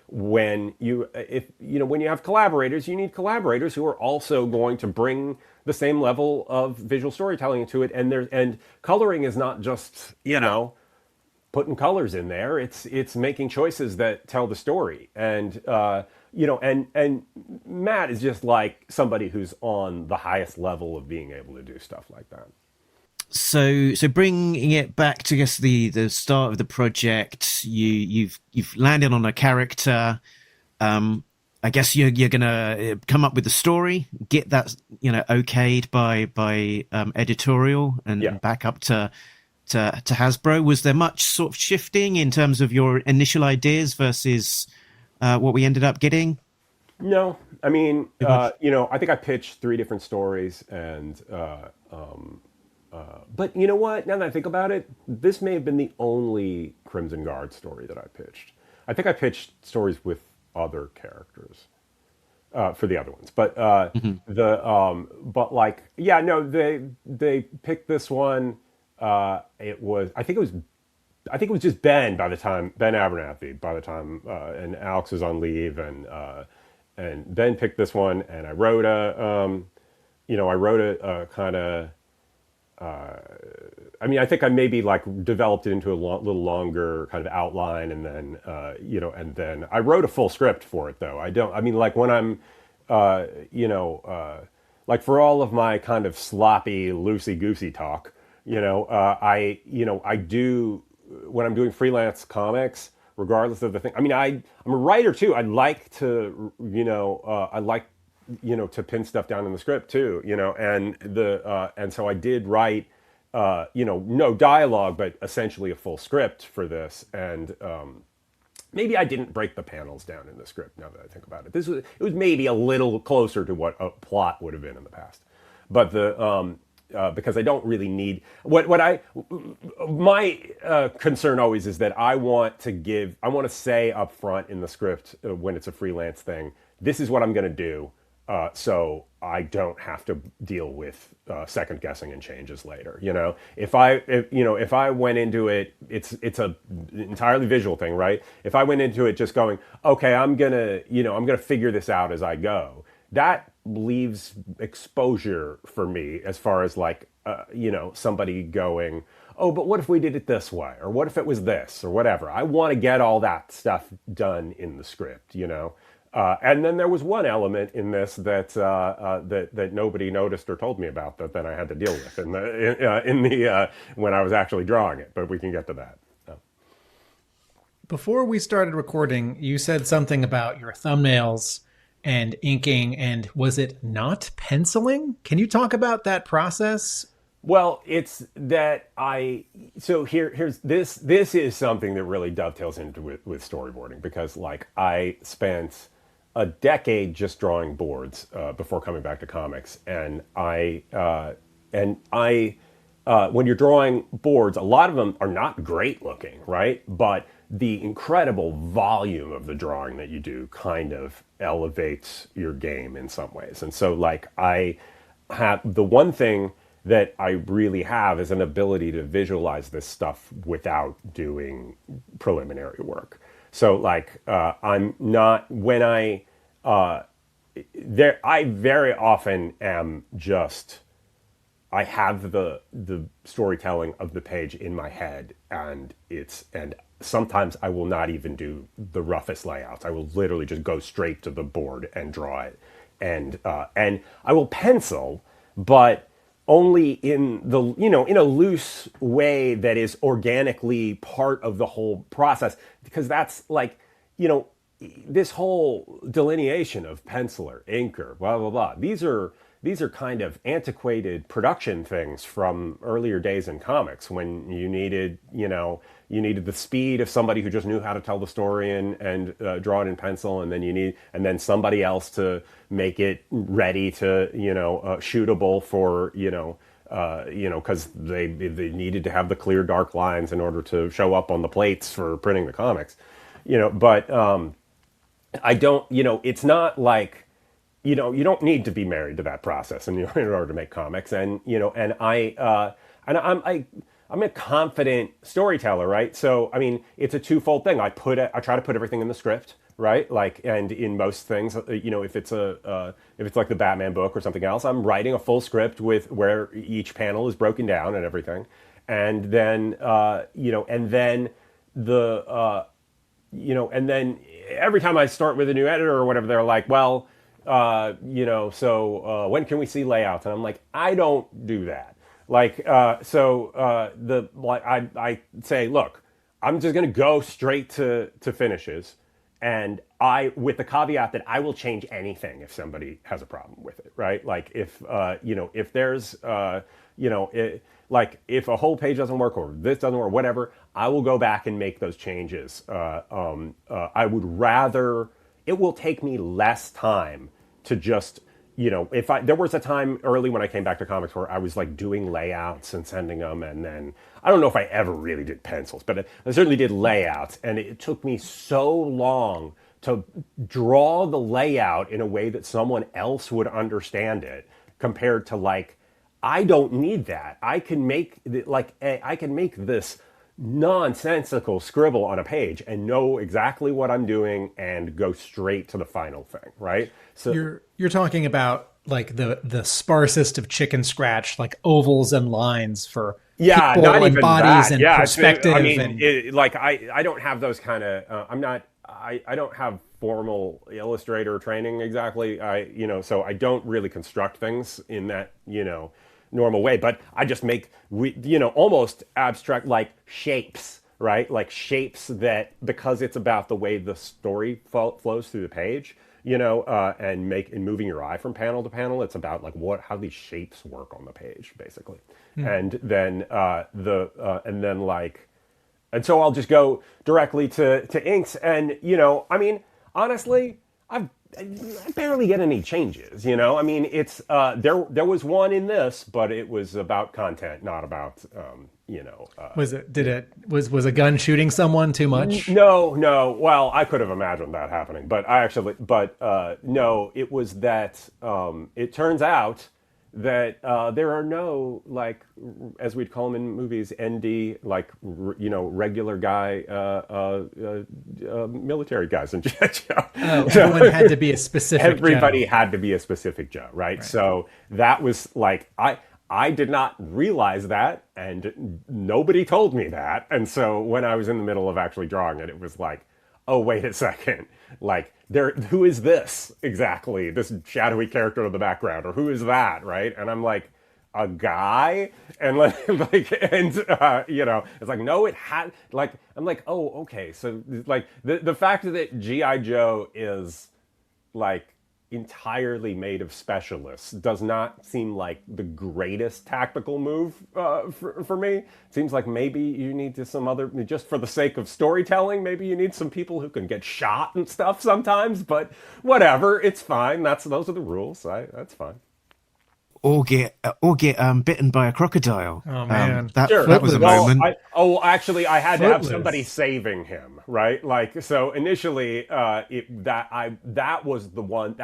when you have collaborators, you need collaborators who are also going to bring the same level of visual storytelling to it. And coloring is not just, putting colors in there. It's making choices that tell the story. And Matt is just somebody who's on the highest level of being able to do stuff like that. So bringing it back to, I guess, the start of the project, you've landed on a character. I guess you're gonna come up with the story, get that okayed by editorial, and back up to to Hasbro. Was there much sort of shifting in terms of your initial ideas versus what we ended up getting? No, I mean, I think I pitched 3 different stories, and but you know what? Now that I think about it, this may have been the only Crimson Guard story that I pitched. I think I pitched stories with other characters for the other ones, but they picked this one. I think it was just Ben Abernathy by the time, and Alex was on leave, and Ben picked this one, and I wrote a kind of. I think I maybe developed it into a little longer kind of outline, and then and then I wrote a full script for it. Though when I'm, for all of my kind of sloppy, loosey goosey talk, I do when I'm doing freelance comics, regardless of the thing. I'm a writer too. I like to, to pin stuff down in the script too, and so I did write, no dialogue, but essentially a full script for this. And maybe I didn't break the panels down in the script. Now that I think about it, it was maybe a little closer to what a plot would have been in the past, but because I don't really need my concern always is that I want to say up front in the script when it's a freelance thing, this is what I'm going to do. So I don't have to deal with second guessing and changes later. If I went into it, it's a entirely visual thing, right? If I went into it just going, okay, I'm gonna figure this out as I go, that leaves exposure for me as far as somebody going, oh, but what if we did it this way, or what if it was this, or whatever. I want to get all that stuff done in the script, and then there was one element in this that that nobody noticed or told me about that then I had to deal with in the when I was actually drawing it. But we can get to that. Before we started recording, you said something about your thumbnails and inking, and was it not penciling? Can you talk about that process? Well, it's that here's this is something that really dovetails into with storyboarding, because I spent a decade just drawing boards before coming back to comics, and when you're drawing boards, a lot of them are not great looking, right? But the incredible volume of the drawing that you do kind of elevates your game in some ways. And so I have the one thing that I really have is an ability to visualize this stuff without doing preliminary work. So I'm not, when I very often am just, I have the storytelling of the page in my head, and sometimes I will not even do the roughest layouts. I will literally just go straight to the board and draw it. And I will pencil, but only in in a loose way that is organically part of the whole process, because that's this whole delineation of penciler, inker, blah blah blah. These are kind of antiquated production things from earlier days in comics, when you needed the speed of somebody who just knew how to tell the story and draw it in pencil, and then somebody else to make it ready to shootable for because they needed to have the clear dark lines in order to show up on the plates for printing the comics, but I don't, it's not like, you don't need to be married to that process in order to make comics. And, and I'm a confident storyteller, right? So, it's a twofold thing. I try to put everything in the script, right? And in most things, if it's like the Batman book or something else, I'm writing a full script with where each panel is broken down and everything. And then, and then and then every time I start with a new editor or whatever, they're like, well, when can we see layouts? And I'm like, I don't do that. I say, look, I'm just going to go straight to finishes, and with the caveat that I will change anything if somebody has a problem with it, right? Like if there's if a whole page doesn't work or this doesn't work, whatever, I will go back and make those changes. I would rather, it will take me less time to just, there was a time early when I came back to comics where I was like doing layouts and sending them, and then I don't know if I ever really did pencils, but I certainly did layouts, and it took me so long to draw the layout in a way that someone else would understand it, compared to like, I don't need that. I can make this nonsensical scribble on a page and know exactly what I'm doing and go straight to the final thing, right? So you're talking about like the sparsest of chicken scratch, like ovals and lines for people not and even bodies that. and perspective. I mean, I don't have those kind of. I don't have formal illustrator training exactly. So I don't really construct things in that normal way, but I just make almost abstract, like shapes, right? Like shapes that, because it's about the way the story flows through the page, and moving your eye from panel to panel. It's about like how these shapes work on the page, basically. And then and so I'll just go directly to inks, and I mean, honestly, I barely get any changes, I mean, it's there was one in this, but it was about content, not about was a gun shooting someone too much? No. Well, I could have imagined that happening, but no, it was that it turns out that there are no, like, as we'd call them in movies, ND, like, regular guy military guys in G.I. Joe. Oh, everyone had to be a specific Everybody Joe. had to be a specific Joe, right? So that was like, I did not realize that, and nobody told me that. And so when I was in the middle of actually drawing it, it was like, oh, wait a second. Like, who is this exactly? This shadowy character in the background, or who is that, right? And I'm like, a guy? And it's like, no, it had, like, I'm like, oh, okay. So like the fact that G.I. Joe is like entirely made of specialists does not seem like the greatest tactical move for me. It seems like maybe you need just for the sake of storytelling, maybe you need some people who can get shot and stuff sometimes, but whatever, it's fine. Those are the rules. That's fine. Or get bitten by a crocodile. Oh man, that was a moment. Actually, I had to have somebody saving him, right? Like, so initially, that was the one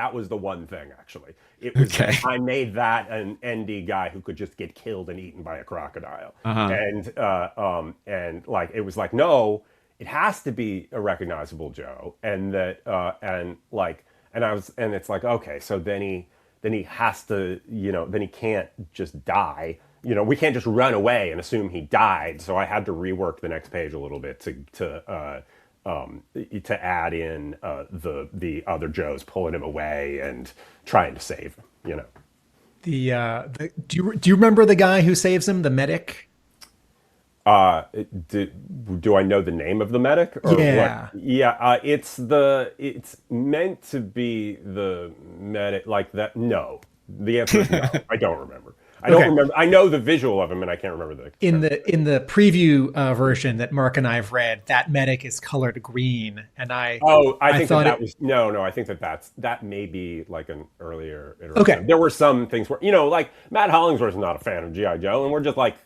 thing. Actually, it was I made that an ND guy who could just get killed and eaten by a crocodile, and like it was like, no, it has to be a recognizable Joe, and that and it's like, okay, so then he has to, then he can't just die. We can't just run away and assume he died. So I had to rework the next page a little bit to add in the other Joes pulling him away and trying to save him. Do you remember the guy who saves him, the medic? Do I know the name of the medic? Or yeah. What? Yeah. It's meant to be the medic, like that. No, the answer is no. I don't remember. I don't remember. I know the visual of him, and I can't remember the. In the preview version that Mark and I have read, that medic is colored green, and I think that was no. I think that may be like an earlier iteration. Okay, there were some things where like Matt Hollingsworth's not a fan of G.I. Joe, and we're just like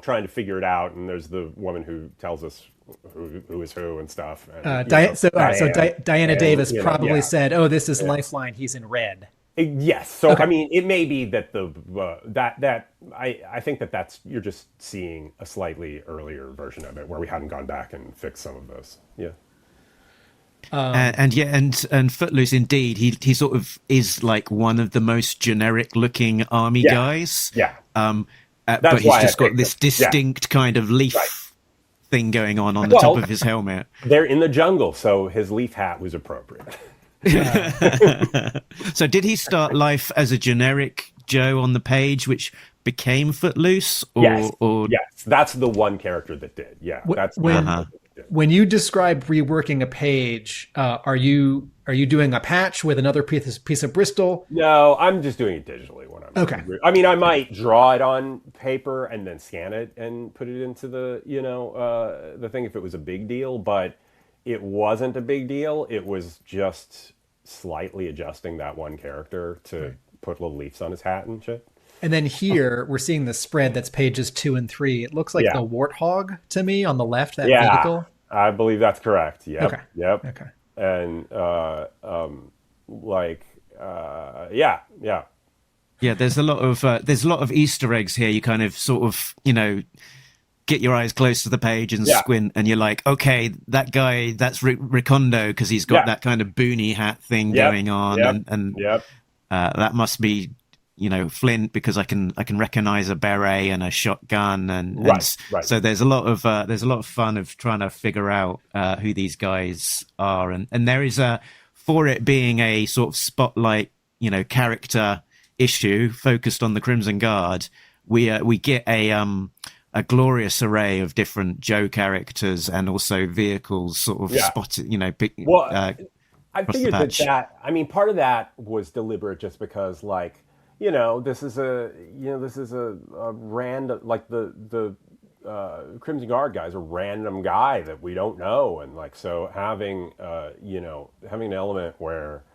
trying to figure it out. And there's the woman who tells us who is who and stuff. And, Diana Davis probably said, "Oh, this is Lifeline. He's in red." Yes. So I mean, it may be that I think that's you're just seeing a slightly earlier version of it where we hadn't gone back and fixed some of those. Yeah. And Footloose, indeed, he sort of is like one of the most generic looking army guys. Yeah. But he's just got this distinct kind of leaf thing going on the top of his helmet. They're in the jungle, so his leaf hat was appropriate. So did he start life as a generic Joe on the page, which became Footloose? Yes, that's the one character that did. Yeah, When you describe reworking a page, are you doing a patch with another piece of Bristol? No, I'm just doing it digitally when I'm okay. I mean, I might draw it on paper and then scan it and put it into the the thing if it was a big deal, but it wasn't a big deal. It was just slightly adjusting that one character to put little leaves on his hat and shit. And then here we're seeing the spread that's pages 2 and 3. It looks like the warthog to me on the left, that vehicle. I believe that's correct. Yep. Okay. Yep. Okay. And Yeah, there's a lot of Easter eggs here. You kind of sort of, get your eyes close to the page and squint, and you're like, okay, that guy, that's Recondo, because he's got that kind of boonie hat thing going on, and that must be Flint, because I can recognize a beret and a shotgun, and so there's a lot of fun of trying to figure out who these guys are, and there is for it being a sort of spotlight character issue focused on the Crimson Guard, we get a glorious array of different Joe characters and also vehicles sort of spotted, I figured that I mean, part of that was deliberate just because this is a random, like the Crimson Guard guy's a random guy that we don't know, and so having an element where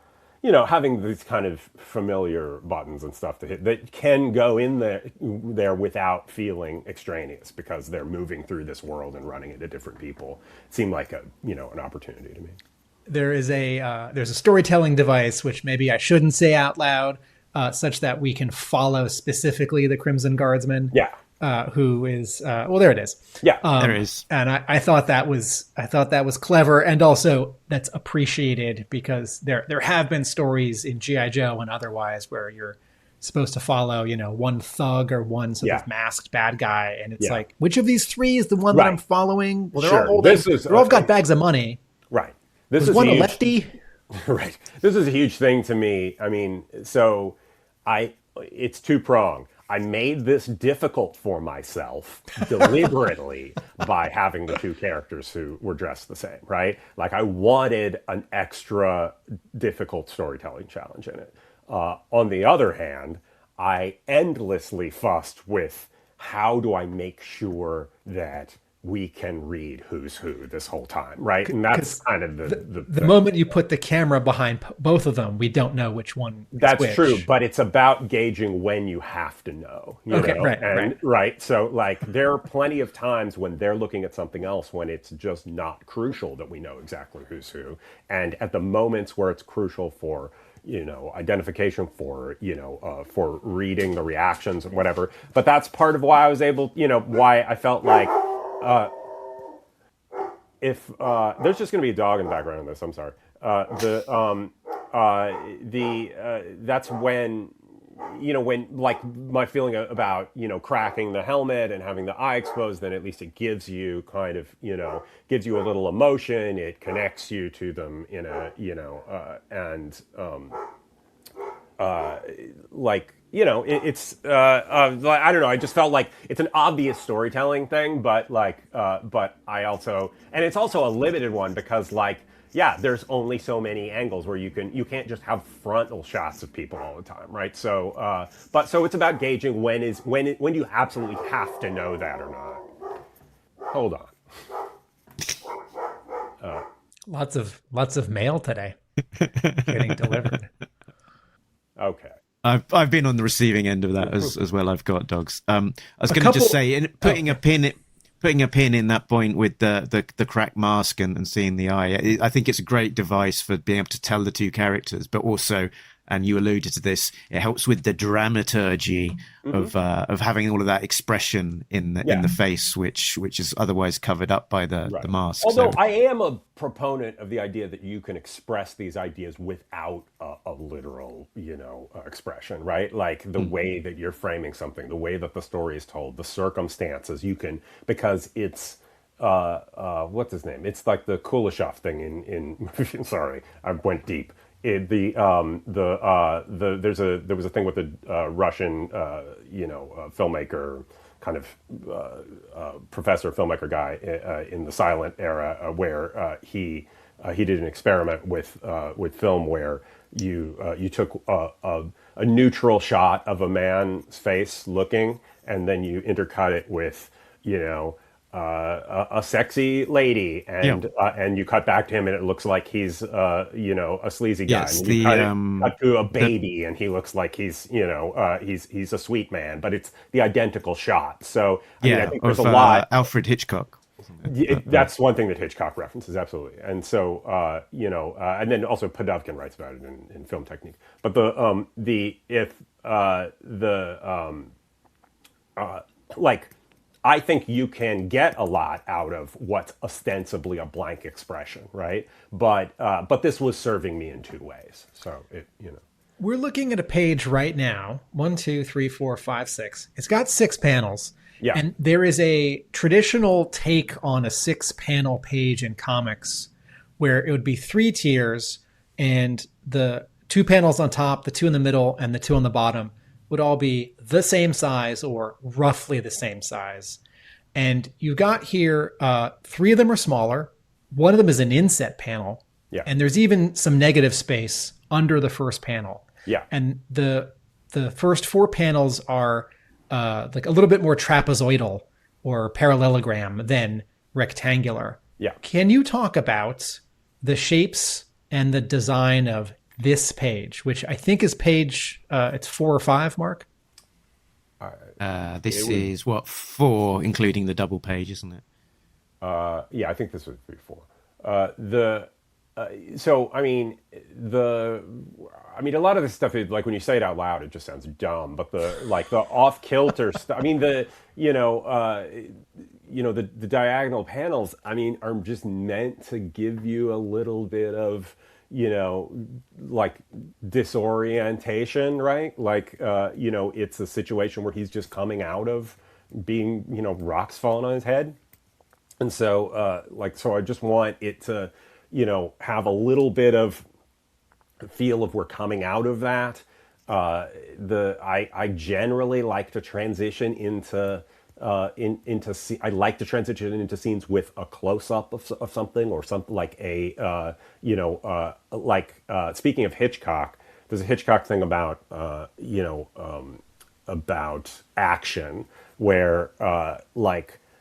having these kind of familiar buttons and stuff to hit that can go in there without feeling extraneous because they're moving through this world and running into different people seemed like an opportunity to me. There's a storytelling device, which maybe I shouldn't say out loud, such that we can follow specifically the Crimson Guardsman. Yeah. Who is there it is. Yeah, there it is. And I thought that was clever, and also that's appreciated because there have been stories in G.I. Joe and otherwise where you're supposed to follow one thug or one sort of masked bad guy, and it's like, which of these three is the one that I'm following? Well, they're all they're all got bags of money. Right. This is one huge, a lefty. Right. This is a huge thing to me. I mean, so it's two-pronged. I made this difficult for myself deliberately by having the two characters who were dressed the same, right? I wanted an extra difficult storytelling challenge in it. On the other hand, I endlessly fussed with how do I make sure that we can read who's who this whole time, right? And that's kind of the moment you put the camera behind both of them, we don't know which one is that's which. True, but it's about gauging when you have to know. Right. So there are plenty of times when they're looking at something else when it's just not crucial that we know exactly who's who. And at the moments where it's crucial for identification, for reading the reactions and whatever. But that's part of why I was able, why I felt like if there's just going to be a dog in the background of this, I'm sorry. That's when my feeling about cracking the helmet and having the eye exposed, then at least it gives you kind of gives you a little emotion. It connects you to them in a it's I don't know. I just felt like it's an obvious storytelling thing, but I also, and it's also a limited one because there's only so many angles where you can't just have frontal shots of people all the time, right? So, so it's about gauging when you absolutely have to know that or not. Hold on. Lots of mail today getting delivered. Okay. I've been on the receiving end of that as well. I've got dogs. I was going to just say, putting a pin in that point with the cracked mask and seeing the eye. I think it's a great device for being able to tell the two characters, but also, and you alluded to this, it helps with the dramaturgy of having all of that expression in the face, which is otherwise covered up by the mask. Although I am a proponent of the idea that you can express these ideas without a literal, expression, right? Like the way that you're framing something, the way that the story is told, the circumstances you can, because it's what's his name? It's like the Kuleshov thing in sorry, I went deep. There was a thing with the Russian filmmaker kind of professor, filmmaker guy in the silent era, where he did an experiment with film where you took a neutral shot of a man's face looking, and then you intercut it with a sexy lady, and you cut back to him, and it looks like he's a sleazy guy. Yes, and you cut to a baby, and he looks like he's he's a sweet man, but it's the identical shot. So I think there's a lot. Alfred Hitchcock. That's one thing that Hitchcock references, absolutely. And so and then also Podovkin writes about it in Film Technique. But I think you can get a lot out of what's ostensibly a blank expression, right? But this was serving me in two ways. So we're looking at a page right now. 1, 2, 3, 4, 5, 6. It's got 6 panels. Yeah. And there is a traditional take on a 6-panel page in comics where it would be 3 tiers, and the 2 panels on top, the 2 in the middle, and the 2 on the bottom would all be the same size or roughly the same size. And you've got here, 3 of them are smaller. One of them is an inset panel. Yeah. And there's even some negative space under the first panel. Yeah. And the first 4 panels are like a little bit more trapezoidal or parallelogram than rectangular. Yeah. Can you talk about the shapes and the design of this page, which I think is page, it's 4 or 5, Mark? This is 4, including the double page, isn't it? Yeah, I think this would be 4. So I mean, a lot of this stuff is like, when you say it out loud, it just sounds dumb. But the off kilter stuff. I mean, the diagonal panels, I mean, are just meant to give you a little bit of like disorientation, right? Like it's a situation where he's just coming out of being rocks falling on his head, and so so I just want it to have a little bit of feel of we're coming out of that. I generally like to transition into I like to transition into scenes with a close up of something, or something like speaking of Hitchcock, there's a Hitchcock thing about action where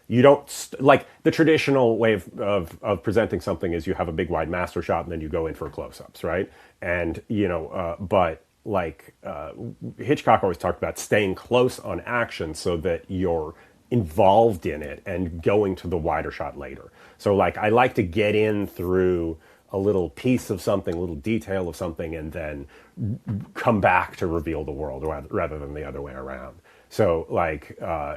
you don't like the traditional way of presenting something is you have a big wide master shot and then you go in for close-ups, right? And Hitchcock always talked about staying close on action so that you're involved in it and going to the wider shot later. So I like to get in through a little piece of something, a little detail of something, and then come back to reveal the world rather than the other way around. So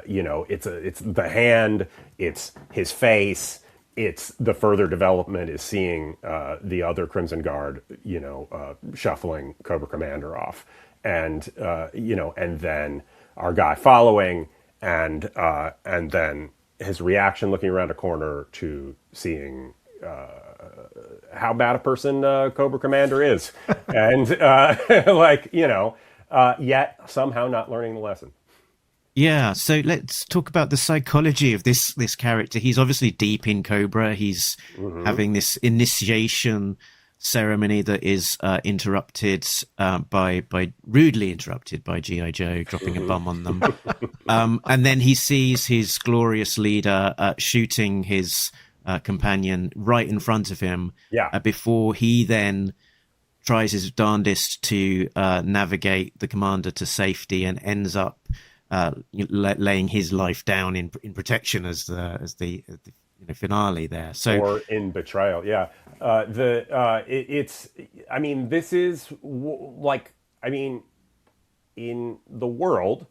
it's the hand, it's his face, it's the further development is seeing the other Crimson Guard, shuffling Cobra Commander off, and and then our guy following, and then his reaction looking around a corner to seeing how bad a person Cobra Commander is, and yet somehow not learning the lesson. Yeah, so let's talk about the psychology of this character. He's obviously deep in Cobra. He's having this initiation ceremony that is rudely interrupted by G.I. Joe dropping a bomb on them. And then he sees his glorious leader shooting his companion right in front of him, before he then tries his darndest to navigate the commander to safety and ends up laying his life down in protection as the finale there. So, or in betrayal, yeah. This is in the world,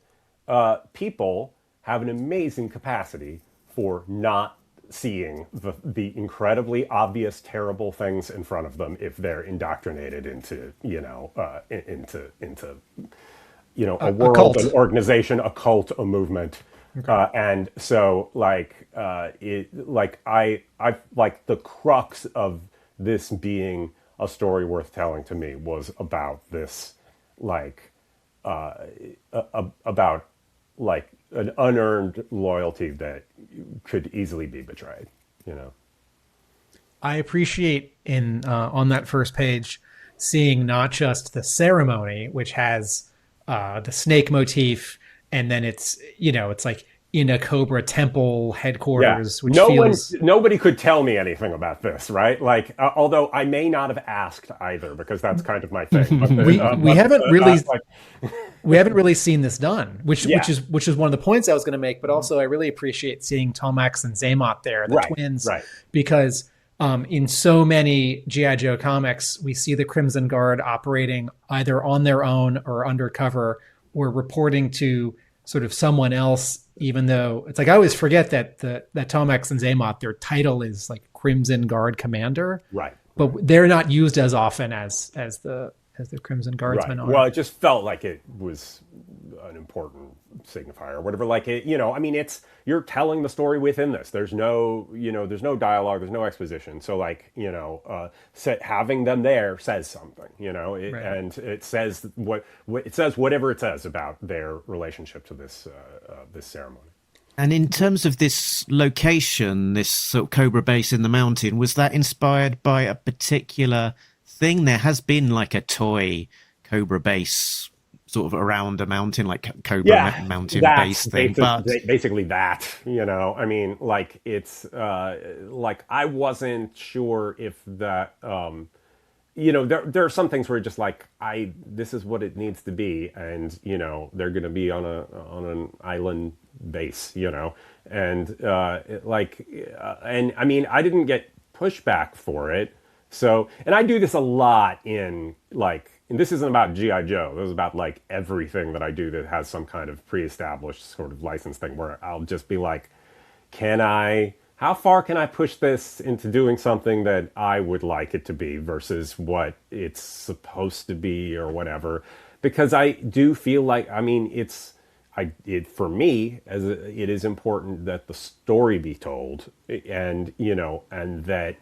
people have an amazing capacity for not seeing the incredibly obvious, terrible things in front of them if they're indoctrinated into a world, cult. An organization, a cult, a movement. Okay. And so the crux of this being a story worth telling to me was about this, about like an unearned loyalty that could easily be betrayed, you know. I appreciate on that first page seeing not just the ceremony, which has the snake motif, and then it's like in a Cobra temple headquarters, which nobody could tell me anything about this, right? Like, although I may not have asked either, because that's kind of my thing. But we haven't really seen this done, which is one of the points I was going to make. But also, I really appreciate seeing Tomax and Xamot there, the twins, because in so many G.I. Joe comics, we see the Crimson Guard operating either on their own or undercover, or reporting to sort of someone else. Even though it's like I always forget that Tomax and Xamot, their title is like Crimson Guard Commander, right? But they're not used as often as the Crimson Guardsmen are. Well, it just felt like it was an important signifier or whatever. Like it, I mean, you're telling the story within this. There's no dialogue, there's no exposition. So like, having them there says something, and it says it says whatever it says about their relationship to this ceremony. And in terms of this location, this sort of Cobra base in the mountain, was that inspired by a particular thing? There has been like a toy Cobra base sort of around a mountain, like Cobra mountain base thing. Basically that, I mean, like it's like I wasn't sure if that, there are some things where just like this is what it needs to be, and they're going to be on an island base, and and I mean I didn't get pushback for it. So, and I do this a lot and this isn't about G.I. Joe. This is about like everything that I do that has some kind of pre-established sort of license thing where I'll just be like, how far can I push this into doing something that I would like it to be versus what it's supposed to be or whatever? Because I do feel like, I mean, for me, it is important that the story be told and that,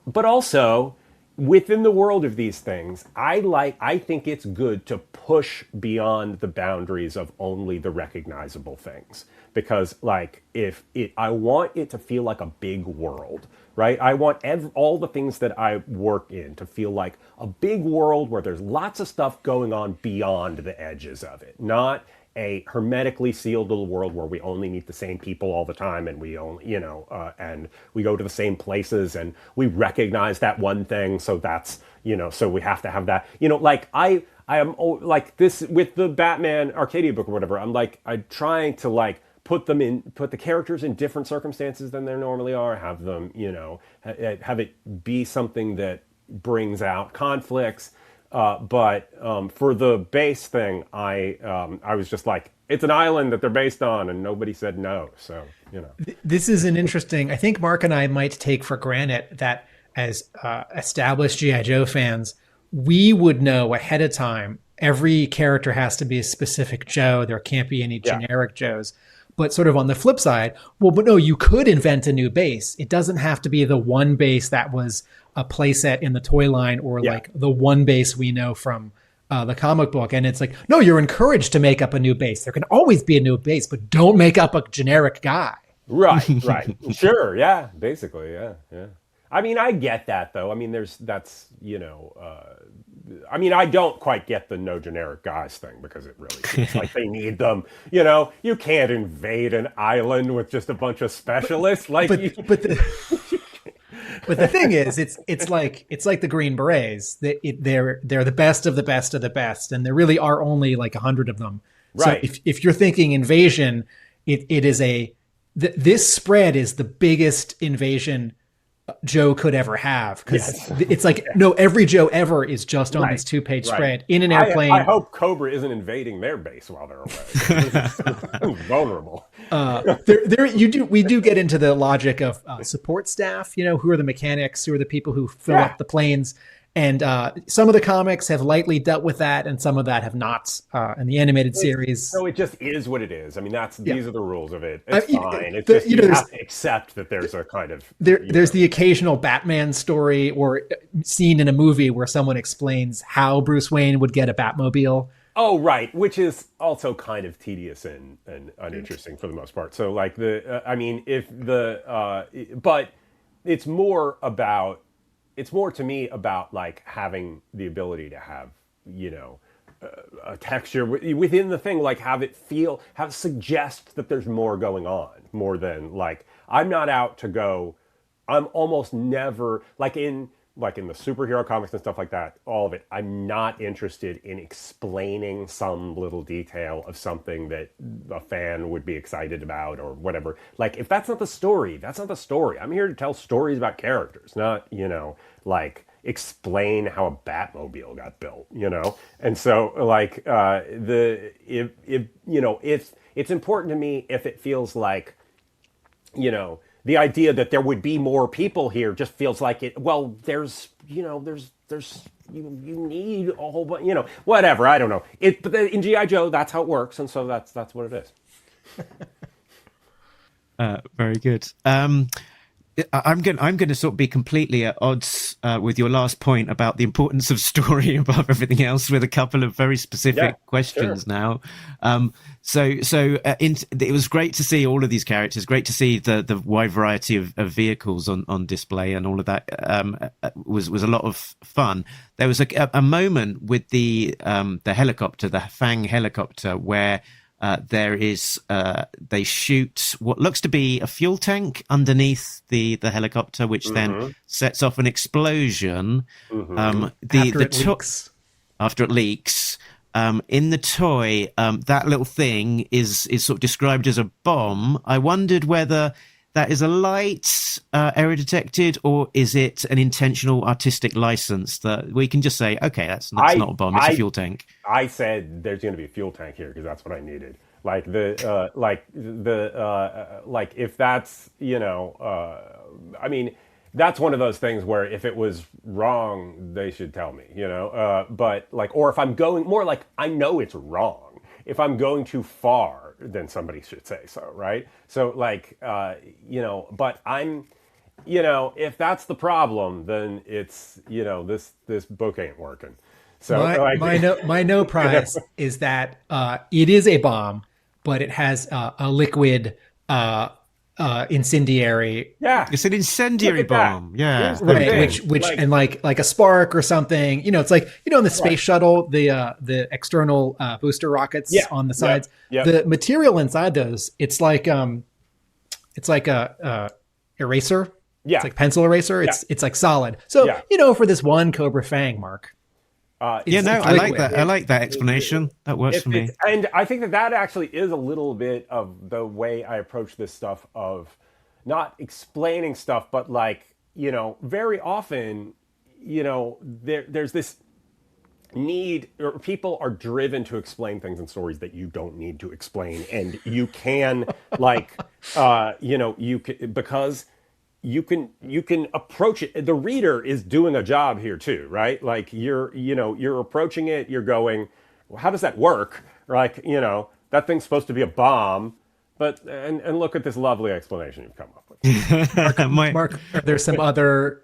but also within the world of these things, I think it's good to push beyond the boundaries of only the recognizable things, because I want it to feel like a big world, right? I want all the things that I work in to feel like a big world where there's lots of stuff going on beyond the edges of it, not a hermetically sealed little world where we only meet the same people all the time, and we only, and we go to the same places, and we recognize that one thing. So that's, so we have to have that, like I am like this with the Batman Arcadia book or whatever. I'm trying to put the characters in different circumstances than they normally are, have them, have it be something that brings out conflicts. But for the base thing, I was just like, it's an island that they're based on, and nobody said no. So, This is an interesting, I think Mark and I might take for granted that as established G.I. Joe fans, we would know ahead of time, every character has to be a specific Joe. There can't be any generic Joes. But sort of on the flip side, but no, you could invent a new base. It doesn't have to be the one base that was a playset in the toy line, or like the one base we know from the comic book. And it's like, no, you're encouraged to make up a new base. There can always be a new base, but don't make up a generic guy. Right. Sure. Yeah. Basically. Yeah. I mean, I get that though. I mean, I mean, I don't quite get the no generic guys thing, because it really seems like they need them. You can't invade an island with just a bunch of specialists. But the thing is, it's like the Green Berets. They're the best of the best of the best, and there really are only like 100 of them. Right. So if you're thinking invasion, it is this spread is the biggest invasion Joe could ever have, because it's like no, every Joe ever is just on this 2-page spread in an airplane. I hope Cobra isn't invading their base while they're away. Vulnerable. We do get into the logic of support staff. Who are the mechanics? Who are the people who fill up the planes? And some of the comics have lightly dealt with that, and some of that have not in the animated series. So it just is what it is. I mean, these are the rules of it. It's fine. It's just you have to accept that there's a kind of... There's the occasional Batman story or scene in a movie where someone explains how Bruce Wayne would get a Batmobile. Oh, right, which is also kind of tedious and uninteresting for the most part. So, like but it's more to me about like having the ability to have, a texture within the thing, like have it suggest that there's more going on, more than like I'm not out to go. I'm almost never like in the superhero comics and stuff like that, all of it, I'm not interested in explaining some little detail of something that a fan would be excited about or whatever. Like, if that's not the story, that's not the story. I'm here to tell stories about characters, not, like explain how a Batmobile got built, And so, like, it's important to me if it feels like, the idea that there would be more people here just feels like it. Well, there's you need a whole bunch, whatever. I don't know it, but in GI Joe, that's how it works, and so that's what it is. Very good. I'm going to sort of be completely at odds with your last point about the importance of story above everything else, with a couple of very specific questions now. It was great to see all of these characters. Great to see the wide variety of vehicles on display, and all of that was a lot of fun. There was a moment with the helicopter, the Fang helicopter, where they shoot what looks to be a fuel tank underneath the helicopter, which then sets off an explosion. After it leaks. In the toy, that little thing is sort of described as a bomb. I wondered whether that is a light error detected, or is it an intentional artistic license that we can just say, okay, that's not a bomb, it's a fuel tank. I said there's going to be a fuel tank here because that's what I needed. Like if that's, I mean, that's one of those things where if it was wrong, they should tell me, but like, or if I'm going more like, I know it's wrong. If I'm going too far, then somebody should say so. Right. So like, but I'm, if that's the problem, then it's, this book ain't working. So my no prize is that it is a bomb, but it has a liquid incendiary. Yeah, it's an incendiary bomb. Yeah, right. Which and like a spark or something. It's like in the space shuttle, the external booster rockets on the sides. Yeah. The material inside those, it's like a eraser. Yeah, it's like pencil eraser. It's like solid. So for this one Cobra Fang, Mark. I like that. I like that explanation. That works for me. And I think that actually is a little bit of the way I approach this stuff of not explaining stuff, but like, very often, there's this need, or people are driven to explain things in stories that you don't need to explain. And you can like, because you can approach it. The reader is doing a job here too, right? Like you're approaching it. You're going, well, how does that work? Like, that thing's supposed to be a bomb, but and look at this lovely explanation you've come up with. Mark, are there some other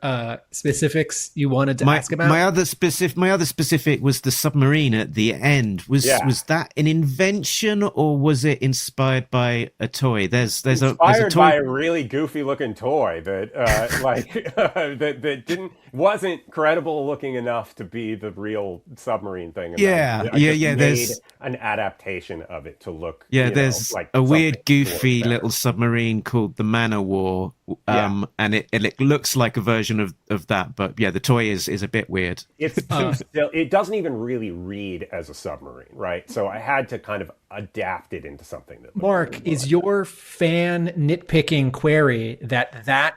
specifics you wanted to ask about? My other specific was the submarine at the end. Was that an invention, or was it inspired by a toy? There's a toy by a really goofy looking toy that that wasn't credible looking enough to be the real submarine thing. There's an adaptation of it to look. There's like a weird, goofy little submarine called the Man of War, and it looks like a version of that, but the toy is a bit weird. It doesn't even really read as a submarine, right? So I had to kind of adapt it into something that. Mark, is your fan nitpicking query that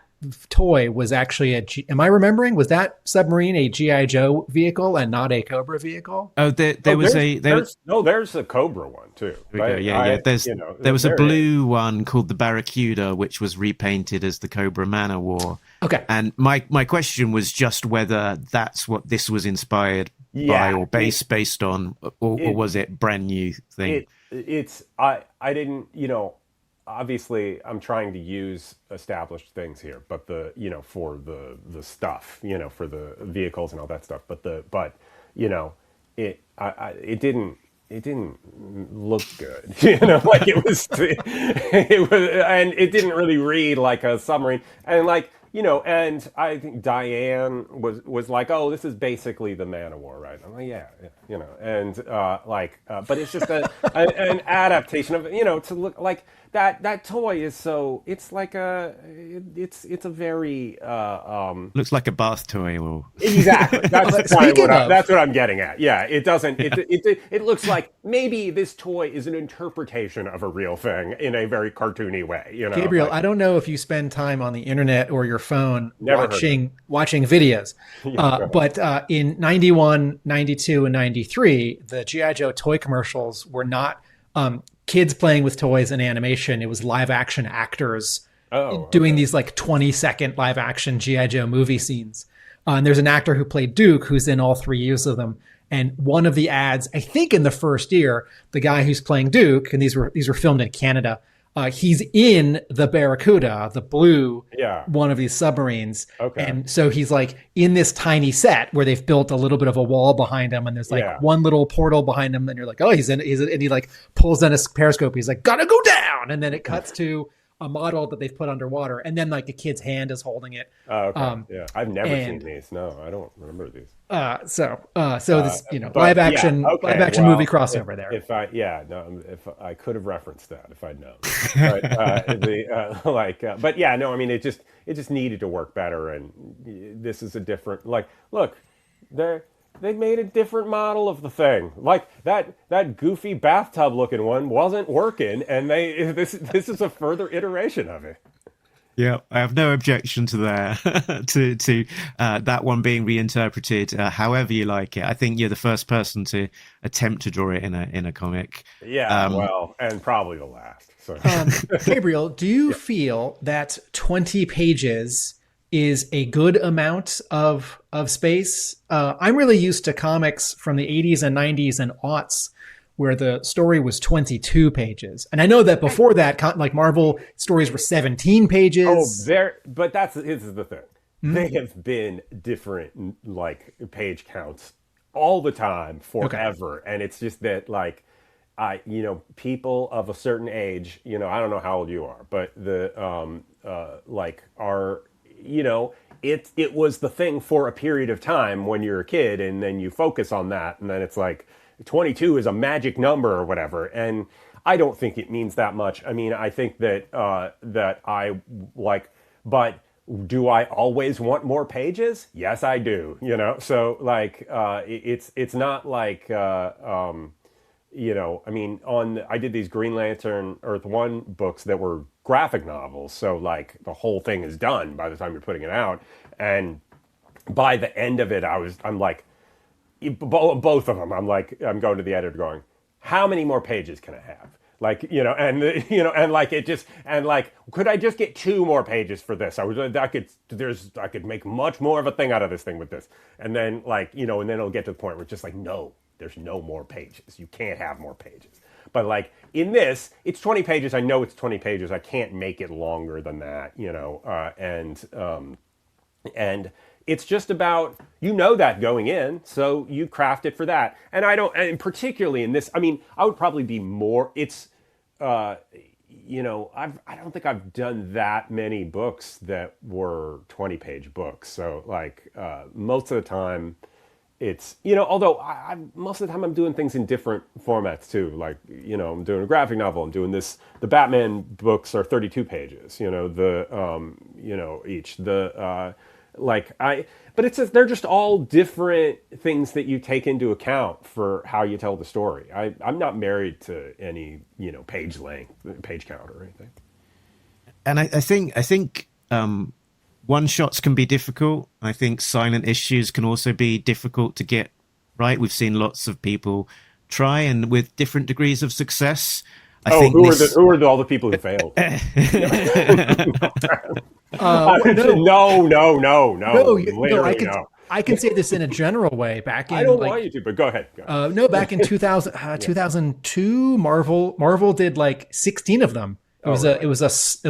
toy was actually am I remembering? Was that submarine a G.I. Joe vehicle and not a Cobra vehicle? Oh, there's a Cobra one too. Right? There was a blue one called the Barracuda, which was repainted as the Cobra Man of War. Okay. And my question was just whether that's what this was inspired by, or based on, or was it brand new thing? I didn't, obviously I'm trying to use established things here, but for the stuff, for the vehicles and all that stuff, it didn't, it didn't look good, like it was, and it didn't really read like a submarine, and like, and I think Diane was like, oh, this is basically the Man of War, right? I'm like, yeah, and but it's just an adaptation of, to look like that toy is so, it's like it's a very looks like a bath toy, or exactly. That's that's what I'm getting at. Yeah, it doesn't. It looks like maybe this toy is an interpretation of a real thing in a very cartoony way. Gabriel, I don't know if you spend time on the internet or your phone watching videos, but in 91, 92, and 93, the G.I. Joe toy commercials were not kids playing with toys and animation. It was live action actors doing these like 20-second live action G.I. Joe movie scenes. And there's an actor who played Duke who's in all 3 years of them. And one of the ads, I think in the first year, the guy who's playing Duke, and these were filmed in Canada, he's in the Barracuda, the blue, one of these submarines. Okay. And so he's like in this tiny set where they've built a little bit of a wall behind him, and there's like one little portal behind him, and you're like, oh, and he like pulls in a periscope. He's like, gotta go down. And then it cuts to a model that they've put underwater, and then like a kid's hand is holding it. Oh, okay. I've never seen these. No, I don't remember these. So this, live action movie crossover there. If I could have referenced that if I'd known. But but yeah, no, I mean, it just needed to work better, and this is a different, like, look, they made a different model of the thing. Like that goofy bathtub looking one wasn't working, and this is a further iteration of it. Yeah, I have no objection to that, to that one being reinterpreted however you like it. I think you're the first person to attempt to draw it in a comic. Yeah, and probably the last. So. Gabriel, do you feel that 20 pages is a good amount of space? I'm really used to comics from the 80s and 90s and aughts where the story was 22 pages. And I know that before that, like Marvel stories were 17 pages. But this is the thing. Mm-hmm. They have been different, like, page counts all the time forever. Okay. And it's just that, like, people of a certain age, I don't know how old you are, but it was the thing for a period of time when you're a kid, and then you focus on that, and then it's like 22 is a magic number or whatever. And I don't think it means that much. I mean, I think that I like, but do I always want more pages? Yes, I do. So like it's not like I mean, I did these Green Lantern Earth 1 books that were graphic novels, so like the whole thing is done by the time you're putting it out, and by the end of it I'm like, both of them, I'm going to the editor going, how many more pages can I have? Like, and like it just, and like, could I just get 2 more pages for this? I could make much more of a thing out of this thing with this. And then like, and then it'll get to the point where it's just like, no, there's no more pages. You can't have more pages. But like in this, it's 20 pages. I know it's 20 pages. I can't make it longer than that, and it's just about, that going in, so you craft it for that. And particularly in this, I mean, I would probably be more, I don't think I've done that many books that were 20-page books. So like most of the time it's, although most of the time I'm doing things in different formats too. Like, I'm doing a graphic novel, I'm doing this, the Batman books are 32 pages, each. But they're just all different things that you take into account for how you tell the story. I'm not married to any, page length, page count or anything. And I think one shots can be difficult. I think silent issues can also be difficult to get right. We've seen lots of people try, and with different degrees of success. Who are all the people who failed? No. I can say this in a general way. Back in, I don't want you to, but go ahead. Back in 2002, Marvel did like 16 of them. It was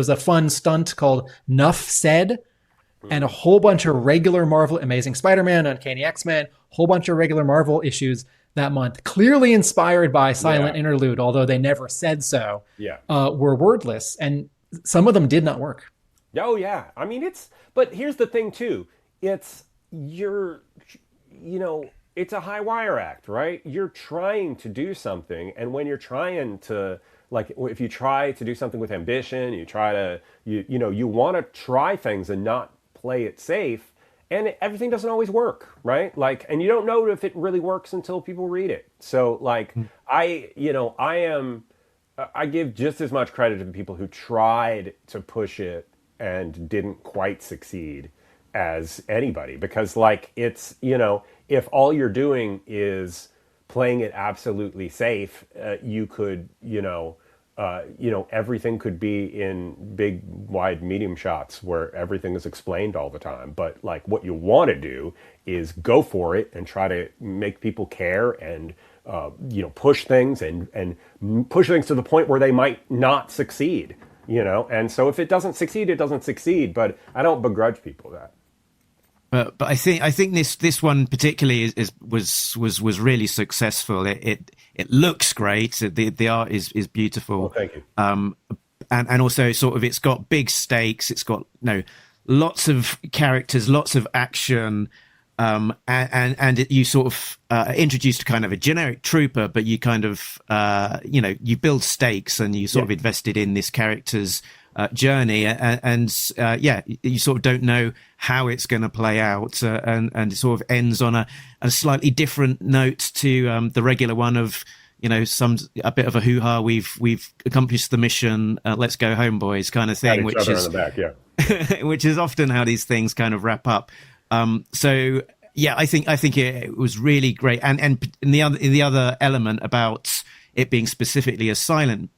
a fun stunt called Nuff Said, and a whole bunch of regular Marvel, Amazing Spider-Man, Uncanny X-Men, whole bunch of regular Marvel issues that month, clearly inspired by Silent Interlude, although they never said so, were wordless, and some of them did not work. Oh yeah, I mean but here's the thing too, it's a high wire act, right? You're trying to do something, and when you're trying to, like, if you try to do something with ambition, you want to try things and not play it safe, and everything doesn't always work, right? Like, and you don't know if it really works until people read it. So, like, I give just as much credit to the people who tried to push it and didn't quite succeed as anybody, because, like, it's, if all you're doing is playing it absolutely safe, you could, everything could be in big, wide, medium shots where everything is explained all the time. But, like, what you want to do is go for it and try to make people care and, push things and push things to the point where they might not succeed, And so if it doesn't succeed, it doesn't succeed. But I don't begrudge people that. But I think this one particularly was really successful. It looks great. The art is beautiful. Well, thank you. And also sort of it's got big stakes. It's got lots of characters, lots of action. And you sort of introduced kind of a generic trooper, but you kind of you build stakes and you sort of invested in this character's journey, and you sort of don't know how it's going to play out, and it sort of ends on a slightly different note to the regular one of a bit of a hoo-ha. We've accomplished the mission. Let's go home, boys, kind of thing. Which is which is often how these things kind of wrap up. So yeah, I think it was really great, and the other element about it being specifically a silent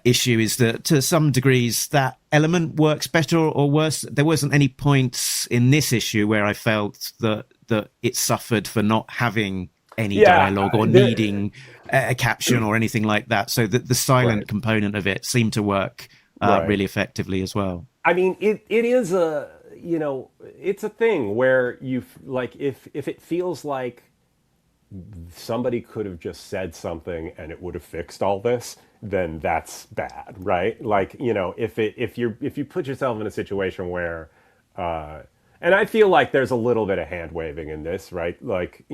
issue is that to some degrees that element works better or worse. There wasn't any points in this issue where I felt that it suffered for not having any dialogue or needing a caption or anything like that. So the silent component of it seemed to work really effectively as well. I mean, it is it's a thing where if it feels like somebody could have just said something and it would have fixed all this, then that's bad, right? Like, if you put yourself in a situation where, and I feel like there's a little bit of hand waving in this, right? Like,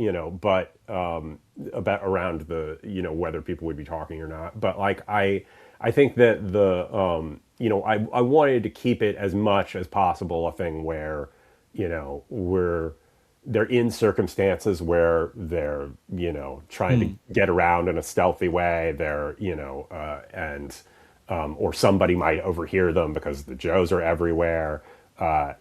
but about around the, whether people would be talking or not. But like, I think that I wanted to keep it as much as possible a thing where, they're in circumstances where they're, trying to get around in a stealthy way. They're, or somebody might overhear them because the Joes are everywhere. But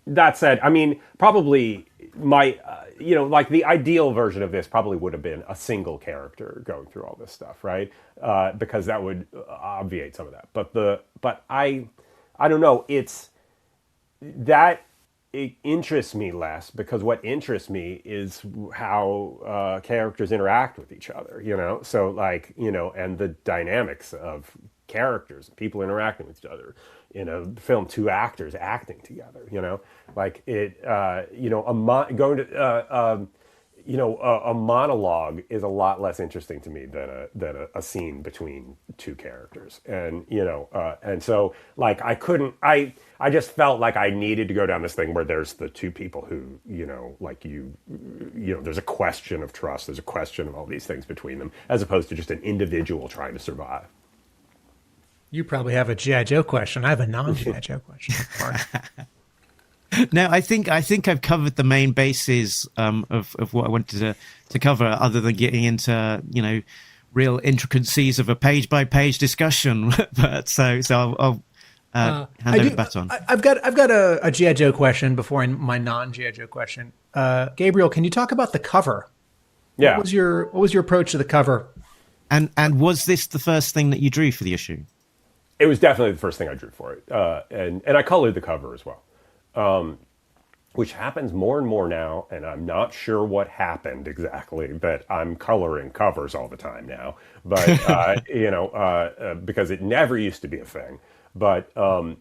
that said, I mean, probably the ideal version of this probably would have been a single character going through all this stuff, right? Because that would obviate some of that. But I don't know. It interests me less, because what interests me is how characters interact with each other, So like, and the dynamics of characters, people interacting with each other. In a film, two actors acting together, like it, going to, a monologue is a lot less interesting to me than a scene between two characters. And, and so like I just felt like I needed to go down this thing where there's the two people who, there's a question of trust. There's a question of all these things between them, as opposed to just an individual trying to survive. You probably have a G.I. Joe question. I have a non-G.I. Joe question. No, I think I've covered the main bases of what I wanted to cover, other than getting into real intricacies of a page by page discussion. But so I'll hand over the baton. I've got a G.I. Joe question before my non-G.I. Joe question. Gabriel, can you talk about the cover? Yeah. What was your approach to the cover? And was this the first thing that you drew for the issue? It was definitely the first thing I drew for it, and I colored the cover as well, which happens more and more now. And I'm not sure what happened exactly, but I'm coloring covers all the time now. But because it never used to be a thing. But it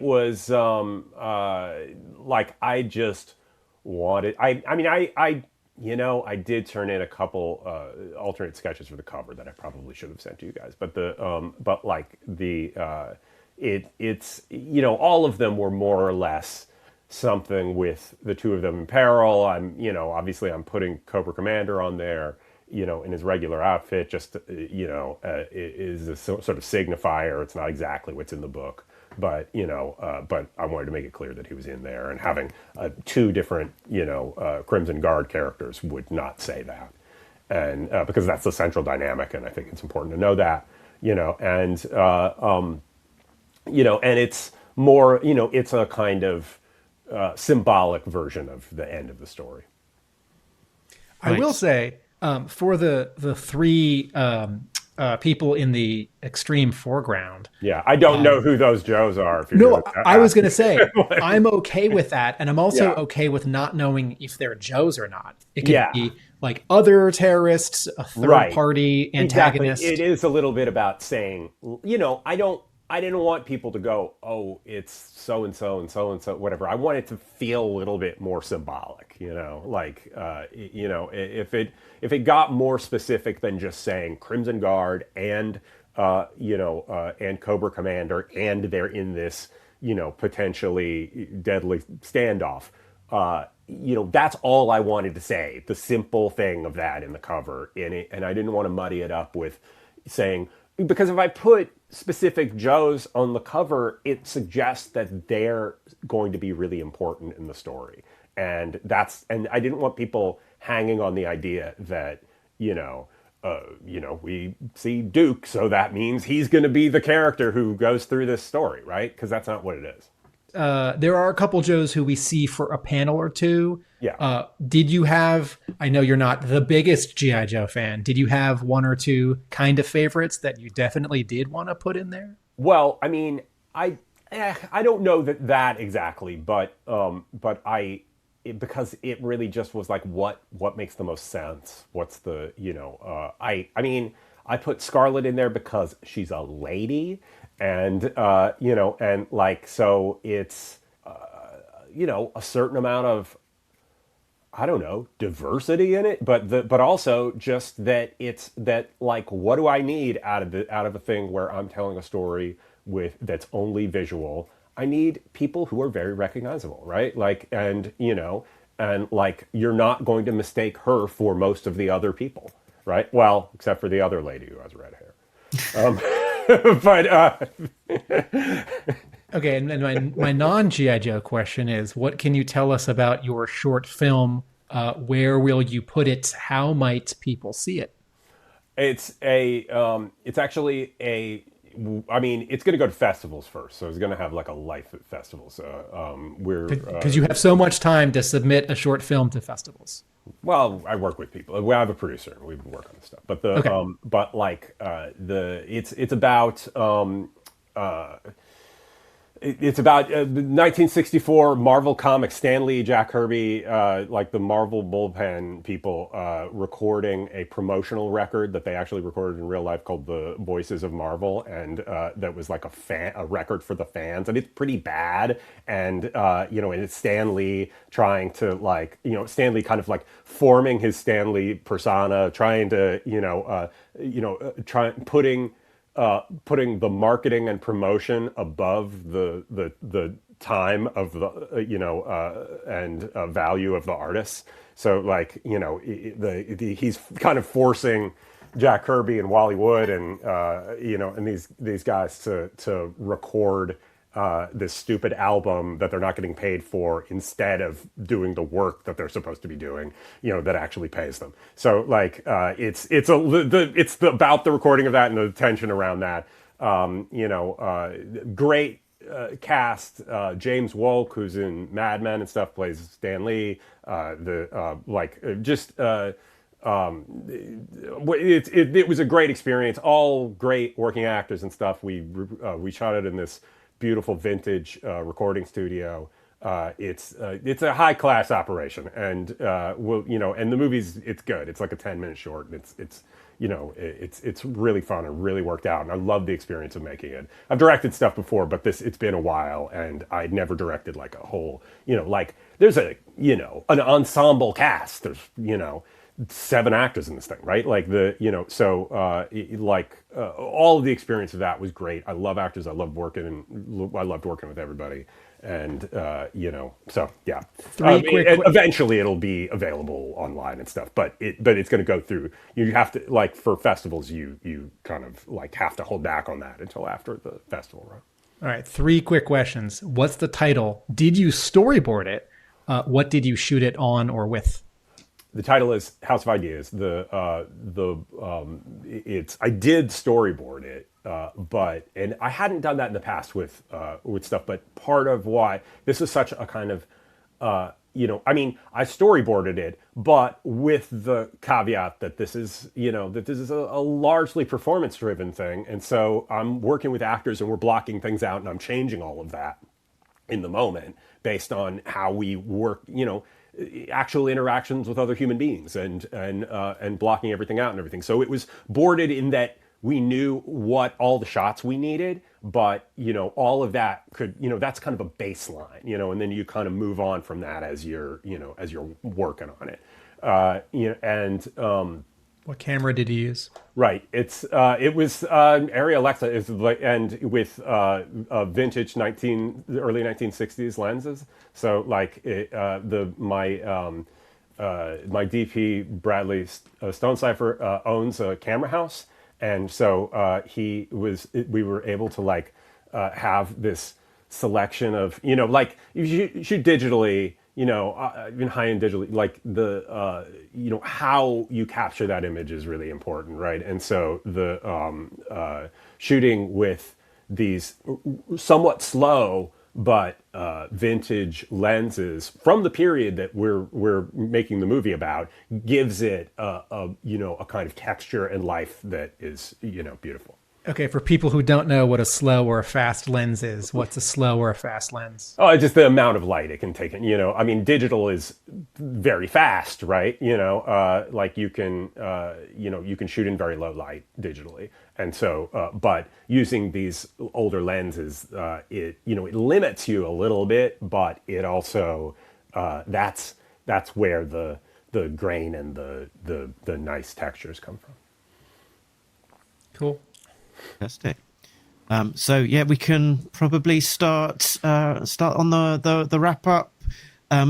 was like I just wanted. I did turn in a couple alternate sketches for the cover that I probably should have sent to you guys. But it's all of them were more or less something with the two of them in peril. Obviously I'm putting Cobra Commander on there, in his regular outfit, just is a sort of signifier. It's not exactly what's in the book. But but I wanted to make it clear that he was in there, and having two different Crimson Guard characters would not say that, and because that's the central dynamic, and I think it's important to know that, and it's more, it's a kind of symbolic version of the end of the story. I will say, for the three people in the extreme foreground. Yeah, I don't know who those Joes are. I was going to say, I'm okay with that. And I'm also okay with not knowing if they're Joes or not. It could be like other terrorists, a third party antagonist. Exactly. It is a little bit about saying, I didn't want people to go, oh, it's so-and-so and so-and-so, whatever. I want it to feel a little bit more symbolic, if it got more specific than just saying Crimson Guard and Cobra Commander, and they're in this, potentially deadly standoff. That's all I wanted to say. The simple thing of that in the cover, and I didn't want to muddy it up with saying, because if I put specific Joes on the cover, it suggests that they're going to be really important in the story. And I didn't want people hanging on the idea that, we see Duke, so that means he's going to be the character who goes through this story, right? Because that's not what it is. There are a couple Joes who we see for a panel or two. Yeah. Did you have, I know you're not the biggest G.I. Joe fan, did you have one or two kind of favorites that you definitely did want to put in there? Well, I mean, I don't know that exactly, but because it really just was like, what makes the most sense? What's the, I put Scarlet in there because she's a lady, and so it's a certain amount of, I don't know, diversity in it, but also just that it's that, like, what do I need out of a thing where I'm telling a story that's only visual? I need people who are very recognizable, right? Like, and you're not going to mistake her for most of the other people, right? Well, except for the other lady who has red hair. Okay, and my non-G.I. Joe question is, what can you tell us about your short film? Where will you put it? How might people see it? It's actually it's going to go to festivals first, so it's going to have like a life at festivals. Because you have so much time to submit a short film to festivals. Well, I work with people. We have a producer, and we work on this stuff. But it's about. It's about 1964 Marvel Comics, Stan Lee, Jack Kirby, like the Marvel bullpen people, recording a promotional record that they actually recorded in real life called The Voices of Marvel, and that was like a record for the fans, and it's pretty bad. And and it's Stan Lee trying to Stan Lee kind of like forming his Stan Lee persona, trying to putting the marketing and promotion above the time of the and value of the artists. So he's kind of forcing Jack Kirby and Wally Wood and and these guys to record this stupid album that they're not getting paid for, instead of doing the work that they're supposed to be doing, that actually pays them. So it's about the recording of that and the tension around that. Great cast. James Wolk, who's in Mad Men and stuff, plays Stan Lee. It was a great experience. All great working actors and stuff. We shot it in this beautiful vintage recording studio. It's a high class operation, and and the movie's, it's good. It's like a 10-minute short, and it's really fun and really worked out, and I love the experience of making it. I've directed stuff before, but it's been a while, and I'd never directed like a whole, like there's an ensemble cast. There's 7 actors in this thing, right? Like all of the experience of that was great. I love actors. I loved working with everybody. And so yeah. Eventually it'll be available online and stuff, but it's going to go through. You have to, like, for festivals, you kind of like have to hold back on that until after the festival, right? All right, 3 quick questions. What's the title? Did you storyboard it? What did you shoot it on or with? The title is House of Ideas. I did storyboard it, and I hadn't done that in the past with stuff. But part of why this is such a kind of, I storyboarded it, but with the caveat that this is a largely performance-driven thing, and so I'm working with actors and we're blocking things out, and I'm changing all of that in the moment based on how we work, actual interactions with other human beings, and blocking everything out and everything. So it was boarded in that we knew what all the shots we needed, but all of that could, that's kind of a baseline, and then you kind of move on from that as you're working on it. What camera did you use? Right. It was Arri Alexa is like, and with vintage early 1960s lenses. So like my DP Bradley Stonecipher owns a camera house, and so we were able to like have this selection of like you shoot digitally. Even high-end digitally, like how you capture that image is really important, right? And so the shooting with these somewhat slow but vintage lenses from the period that we're making the movie about gives it a kind of texture and life that is beautiful. Okay, for people who don't know what a slow or a fast lens is, what's a slow or a fast lens? Oh, it's just the amount of light it can take. Digital is very fast, right? Like you can shoot in very low light digitally. And so, but using these older lenses, it limits you a little bit, but it also, that's where the grain and the nice textures come from. Cool. Fantastic. So yeah, we can probably start on the wrap up.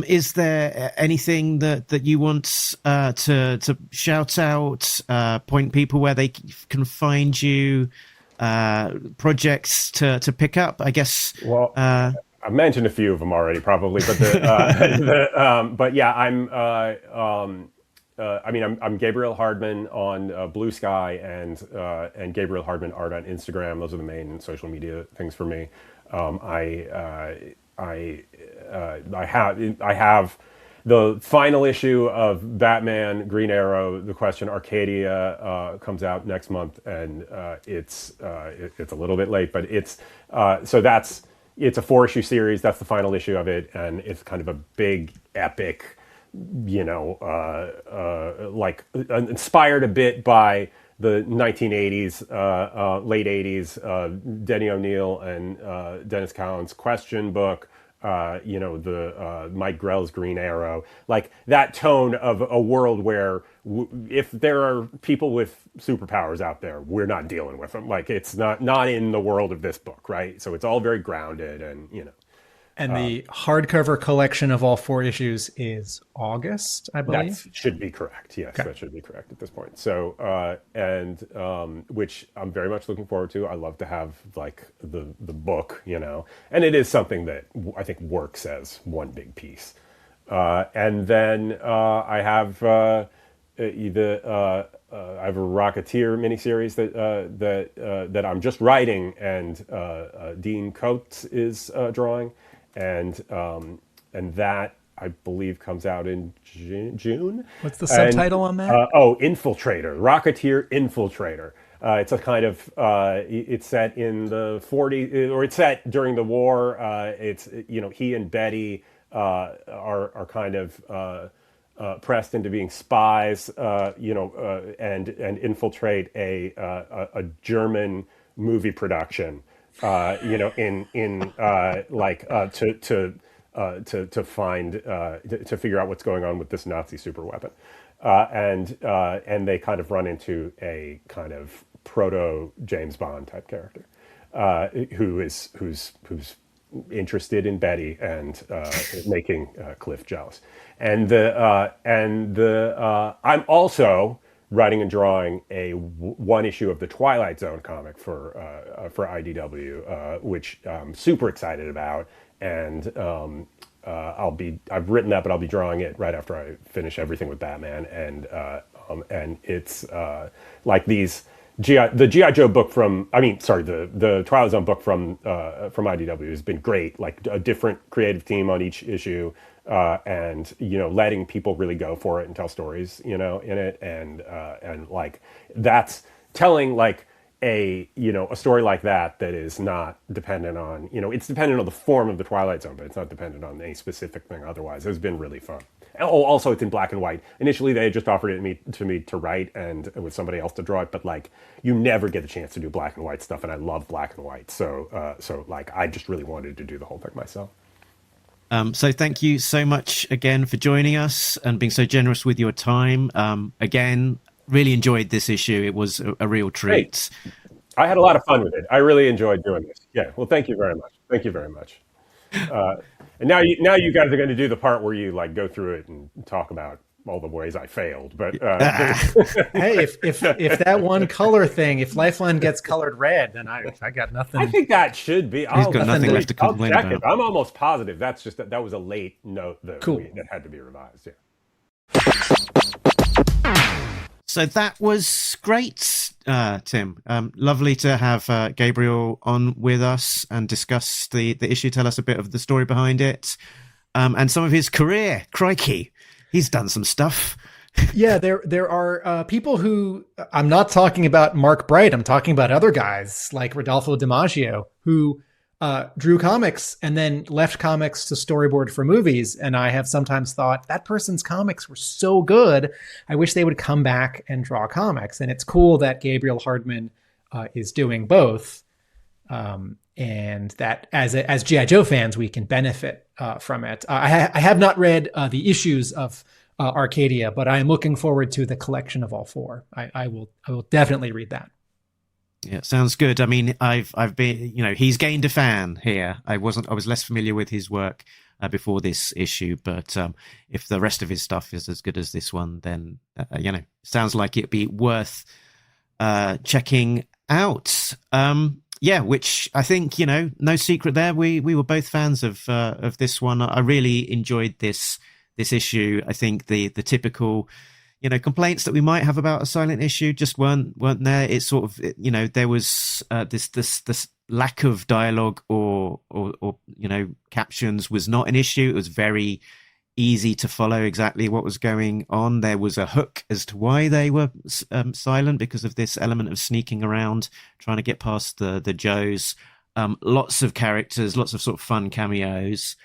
Is there anything that you want to shout out, point people where they can find you, projects to pick up? I guess. Well, I mentioned a few of them already, probably, but but yeah, I'm Gabriel Hardman on Blue Sky and Gabriel Hardman Art on Instagram. Those are the main social media things for me. I have the final issue of Batman, Green Arrow, The Question, Arcadia comes out next month, and it's a little bit late, but it's a 4-issue series. That's the final issue of it, and it's kind of a big epic. Inspired a bit by the 1980s, late 80s, Denny O'Neil and Dennis Cowan's Question book, Mike Grell's Green Arrow, like that tone of a world where if there are people with superpowers out there, we're not dealing with them. Like it's not in the world of this book, right? So it's all very grounded and, And the hardcover collection of all 4 issues is August, I believe. That should be correct. Yes, okay. That should be correct at this point. So, which I'm very much looking forward to. I love to have like the book, and it is something that I think works as one big piece. And then I have I have a Rocketeer miniseries that I'm just writing, and Dean Coates is drawing. And that I believe comes out in June. What's the subtitle on that? Infiltrator, Rocketeer Infiltrator. It's a kind of it's set in the 40s, or it's set during the war. It's he and Betty are kind of pressed into being spies, and infiltrate a German movie production, to find to figure out what's going on with this Nazi superweapon, and they kind of run into a kind of proto James Bond type character, who's interested in Betty and making Cliff jealous. And I'm also writing and drawing one issue of the Twilight Zone comic for IDW, which I'm super excited about. And I've written that, but I'll be drawing it right after I finish everything with Batman. And it's like the G.I. Joe book the Twilight Zone book from IDW has been great. Like a different creative team on each issue, and letting people really go for it and tell stories, in it, and like that's telling like a story like that is not dependent on it's dependent on the form of the Twilight Zone, but it's not dependent on any specific thing. Otherwise, it's been really fun. Oh, also it's in black and white. Initially, they just offered it to me to write and with somebody else to draw it, but like you never get a chance to do black and white stuff, and I love black and white. So like I just really wanted to do the whole thing myself. So thank you so much again for joining us and being so generous with your time. Again, really enjoyed this issue. It was a real treat. Great. I had a lot of fun with it. I really enjoyed doing this. Yeah. Well, thank you very much. Thank you very much. And now you guys are going to do the part where you like go through it and talk about all the ways I failed. But hey, if that one color thing, if Lifeline gets colored red, then I got nothing. I think that should be. He's got nothing left to complain about. It. I'm almost positive that's just that was a late note that had to be revised. Yeah. So that was great, Tim. Lovely to have Gabriel on with us and discuss the issue, tell us a bit of the story behind it, and some of his career. Crikey, he's done some stuff. Yeah, there are people who, I'm not talking about Mark Bright, I'm talking about other guys like Rodolfo DiMaggio, who drew comics and then left comics to storyboard for movies. And I have sometimes thought that person's comics were so good, I wish they would come back and draw comics. And it's cool that Gabriel Hardman is doing both. And that as G.I. Joe fans, we can benefit from it. I have not read the issues of Arcadia, but I am looking forward to the collection of all four. I will definitely read that. Yeah, sounds good. I mean, I've been, he's gained a fan here. I was less familiar with his work before this issue, but if the rest of his stuff is as good as this one, then sounds like it'd be worth checking out. Yeah, which I think no secret there. We were both fans of this one. I really enjoyed this issue. I think the typical complaints that we might have about a silent issue just weren't there. It's sort of, there was this lack of dialogue or captions was not an issue. It was very easy to follow exactly what was going on. There was a hook as to why they were silent because of this element of sneaking around, trying to get past the Joes. Lots of characters, lots of sort of fun cameos.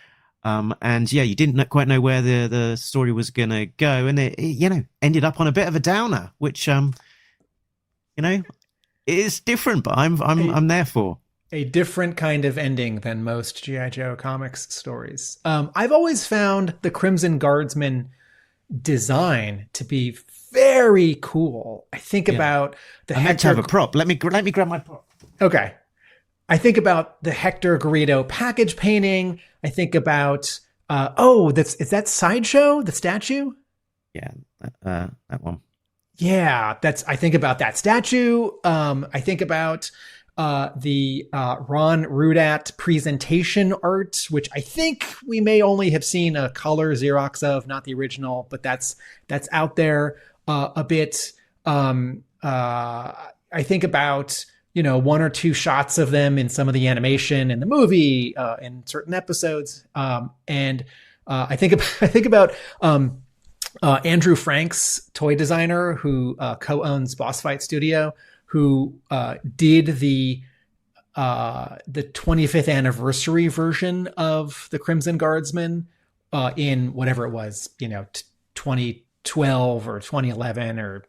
And yeah, you didn't quite know where the story was going to go. And it ended up on a bit of a downer, which, is different, but I'm there for. A different kind of ending than most G.I. Joe comics stories. I've always found the Crimson Guardsman design to be very cool. I think about the I meant to have a prop. Let me grab my prop. Okay. I think about the Hector Garrido package painting. I think about is that Sideshow, the statue? Yeah, that one. Yeah, I think about that statue. I think about the Ron Rudat presentation art, which I think we may only have seen a color Xerox of, not the original, but that's out there a bit. I think about one or two shots of them in some of the animation in the movie, in certain episodes. And I think about Andrew Franks, toy designer who co-owns Boss Fight Studio, who did the 25th anniversary version of the Crimson Guardsman in whatever it was, 2012 or 2011 or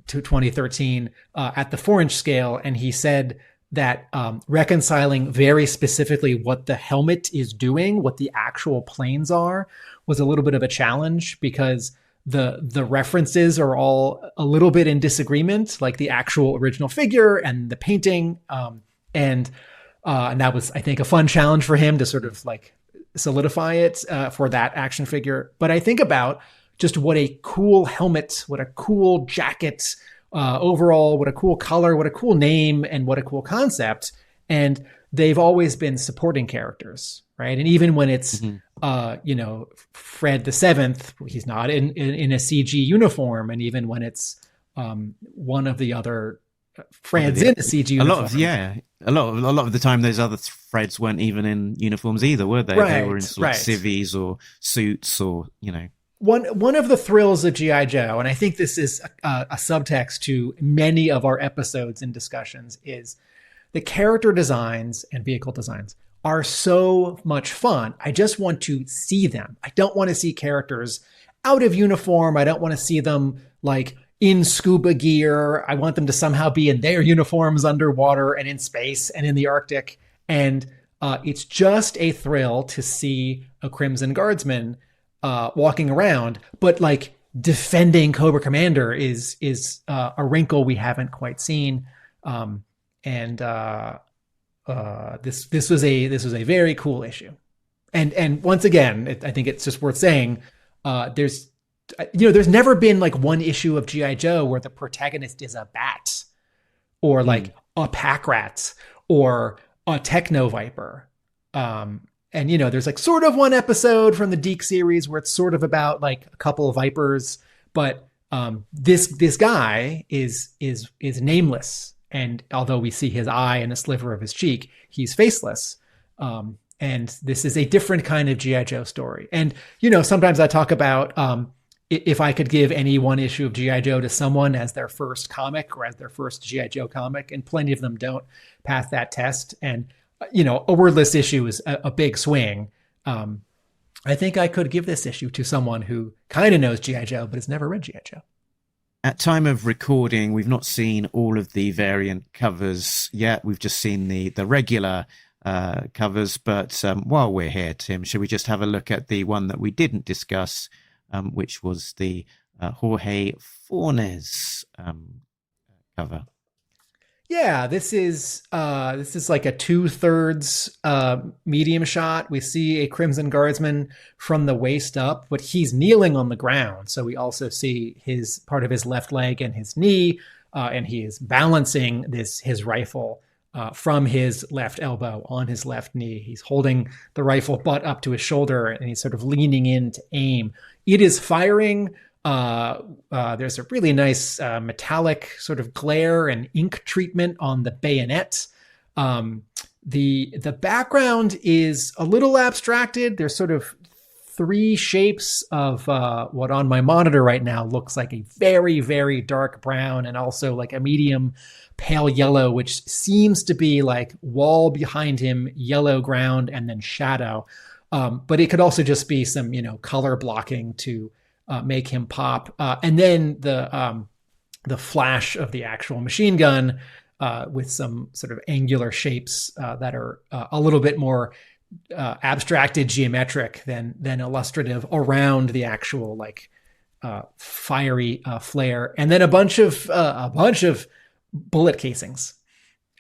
to 2013 at the 4-inch scale. And he said that reconciling very specifically what the helmet is doing, what the actual planes are, was a little bit of a challenge because the references are all a little bit in disagreement, like the actual original figure and the painting. And that was, I think, a fun challenge for him to sort of like solidify it for that action figure. But I think about just what a cool helmet, what a cool jacket, overall, what a cool color, what a cool name, and what a cool concept. And they've always been supporting characters, right? And even when it's, Fred the Seventh, he's not in a CG uniform. And even when it's one of the other Freds in a CG uniform. A lot of the time, those other Freds weren't even in uniforms either, were they? Right, they were in like civvies or suits or, One of the thrills of G.I. Joe, and I think this is a subtext to many of our episodes and discussions, is the character designs and vehicle designs are so much fun. I just want to see them. I don't want to see characters out of uniform. I don't want to see them like in scuba gear. I want them to somehow be in their uniforms underwater and in space and in the Arctic. And it's just a thrill to see a Crimson Guardsman walking around, but like defending Cobra Commander is a wrinkle we haven't quite seen. This was a very cool issue. And once again, I think it's just worth saying, there's never been like one issue of G.I. Joe where the protagonist is a bat or like a pack rat or a techno viper. And, there's like sort of one episode from the Deke series where it's sort of about like a couple of vipers, but this guy is nameless. And although we see his eye and a sliver of his cheek, he's faceless. And this is a different kind of G.I. Joe story. And, sometimes I talk about if I could give any one issue of G.I. Joe to someone as their first comic or as their first G.I. Joe comic, and plenty of them don't pass that test. And a wordless issue is a big swing. I think I could give this issue to someone who kind of knows G.I. Joe, but has never read G.I. Joe. At time of recording, we've not seen all of the variant covers yet. We've just seen the regular covers. But while we're here, Tim, should we just have a look at the one that we didn't discuss, which was the Jorge Fornes cover? Yeah, this is like a 2/3 medium shot. We see a Crimson Guardsman from the waist up, but he's kneeling on the ground. So we also see his part of his left leg and his knee, and he is balancing his rifle from his left elbow on his left knee. He's holding the rifle butt up to his shoulder, and he's sort of leaning in to aim. It is firing. There's a really nice metallic sort of glare and ink treatment on the bayonet. The background is a little abstracted. There's sort of three shapes of what on my monitor right now looks like a very, very dark brown and also like a medium pale yellow, which seems to be like wall behind him, yellow ground, and then shadow. But it could also just be some, color blocking to make him pop. And then the flash of the actual machine gun with some sort of angular shapes that are a little bit more abstracted, geometric than illustrative around the actual like fiery flare. And then a bunch of bullet casings.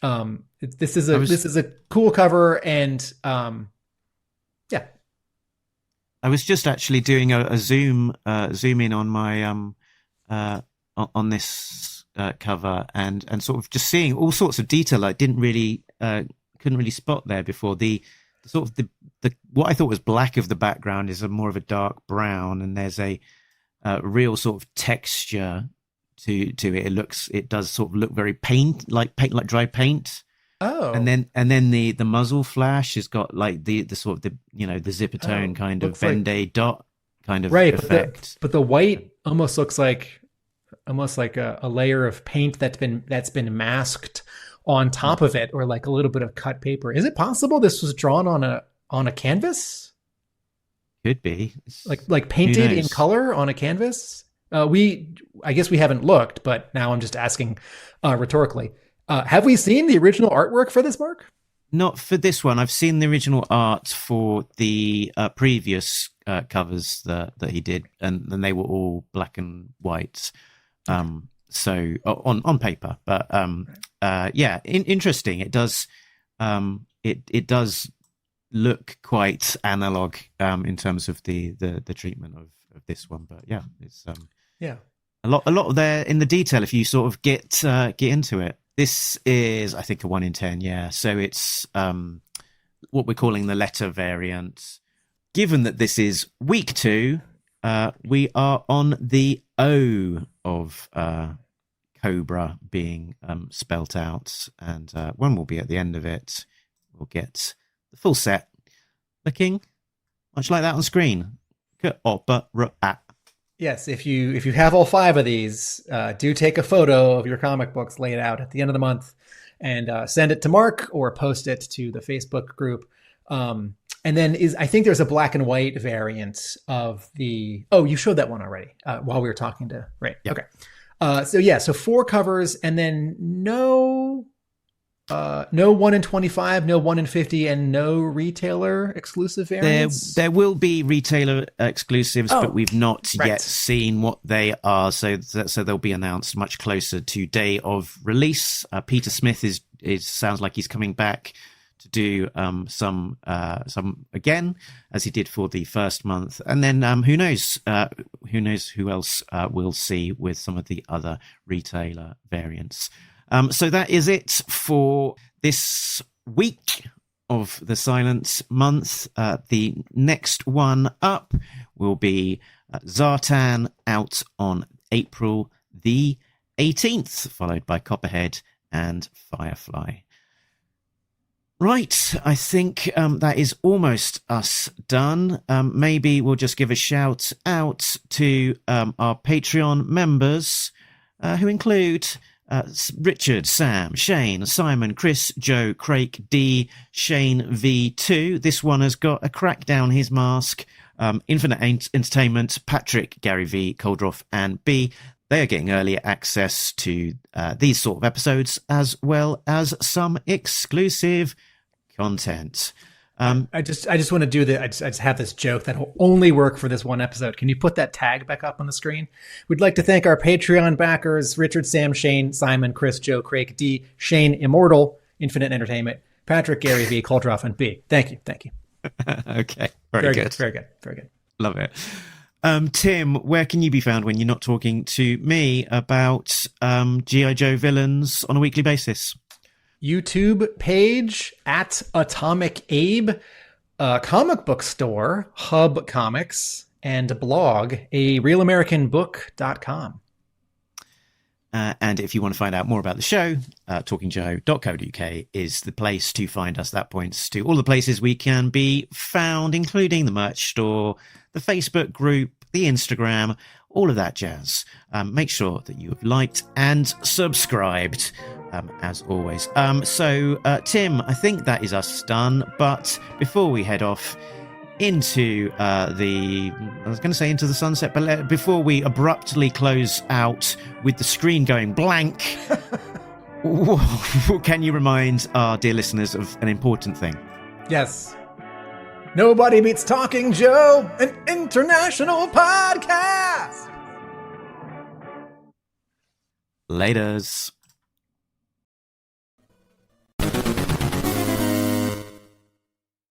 This is a cool cover, and yeah. I was just actually doing a zoom in on my on this cover and sort of just seeing all sorts of detail I couldn't really spot there before. The sort of the what I thought was black of the background is more of a dark brown, and there's a real sort of texture to it. It does sort of look very paint like dry paint. Oh, and then the muzzle flash has got like the sort of the zipper tone kind of Bend-Aid dot kind of effect. But the white almost looks like a layer of paint that's been masked on top of it, or like a little bit of cut paper. Is it possible this was drawn on a canvas? Could be. Like painted in color on a canvas. I guess we haven't looked, but now I'm just asking rhetorically. Have we seen the original artwork for this, Mark? Not for this one. I've seen the original art for the previous covers that he did, and then they were all black and white. So on paper, but interesting. It does it does look quite analog in terms of the treatment of this one, but it's a lot there in the detail if you sort of get into it. This is, I think, a 1 in 10. So it's what we're calling the letter variant. Given that this is week 2, we are on the O of Cobra being spelt out, and when we'll be at the end of it, we'll get the full set looking much like that on screen. Yes, if you have all 5 of these, do take a photo of your comic books laid out at the end of the month and send it to Mark or post it to the Facebook group. And then I think there's a black and white variant of the... Oh, you showed that one already while we were talking to... Right, yep. Okay. So 4 covers and then no 1 in 25, no 1 in 50, and no retailer exclusive variants? There will be retailer exclusives, but we've not yet seen what they are. So they'll be announced much closer to day of release. Peter Smith sounds like he's coming back to do some again, as he did for the first month. And then who knows who else we'll see with some of the other retailer variants. So that is it for this week of the Sssilent month. The next one up will be Zartan, out on April the 18th, followed by Copperhead and Firefly. Right, I think that is almost us done. Maybe we'll just give a shout out to our Patreon members, who include... Richard, Sam, Shane, Simon, Chris, Joe, Craig, D, Shane V2. This one has got a crack down his mask. Infinite Entertainment, Patrick, Gary V, Coldroff, and B. They are getting earlier access to these sort of episodes, as well as some exclusive content. I just want to do I just have this joke that will only work for this one episode. Can you put that tag back up on the screen? We'd like to thank our Patreon backers: Richard, Sam, Shane, Simon, Chris, Joe, Craig, D, Shane, Immortal, Infinite Entertainment, Patrick, Gary V, Coldroff, and B. Thank you. Okay, very good. Very good. Love it. Tim, where can you be found when you're not talking to me about G.I. Joe villains on a weekly basis? YouTube page at Atomic Abe, comic book store, Hub Comics, and blog, arealamericanbook.com. And if you want to find out more about the show, talkingjoe.co.uk is the place to find us. That points to all the places we can be found, including the merch store, the Facebook group, the Instagram, all of that jazz. Make sure that you have liked and subscribed, as always. So, Tim, I think that is us done. But before we head off into into the sunset, but before we abruptly close out with the screen going blank, can you remind our dear listeners of an important thing? Yes. Nobody Beats Talking Joe, an international podcast. Laters.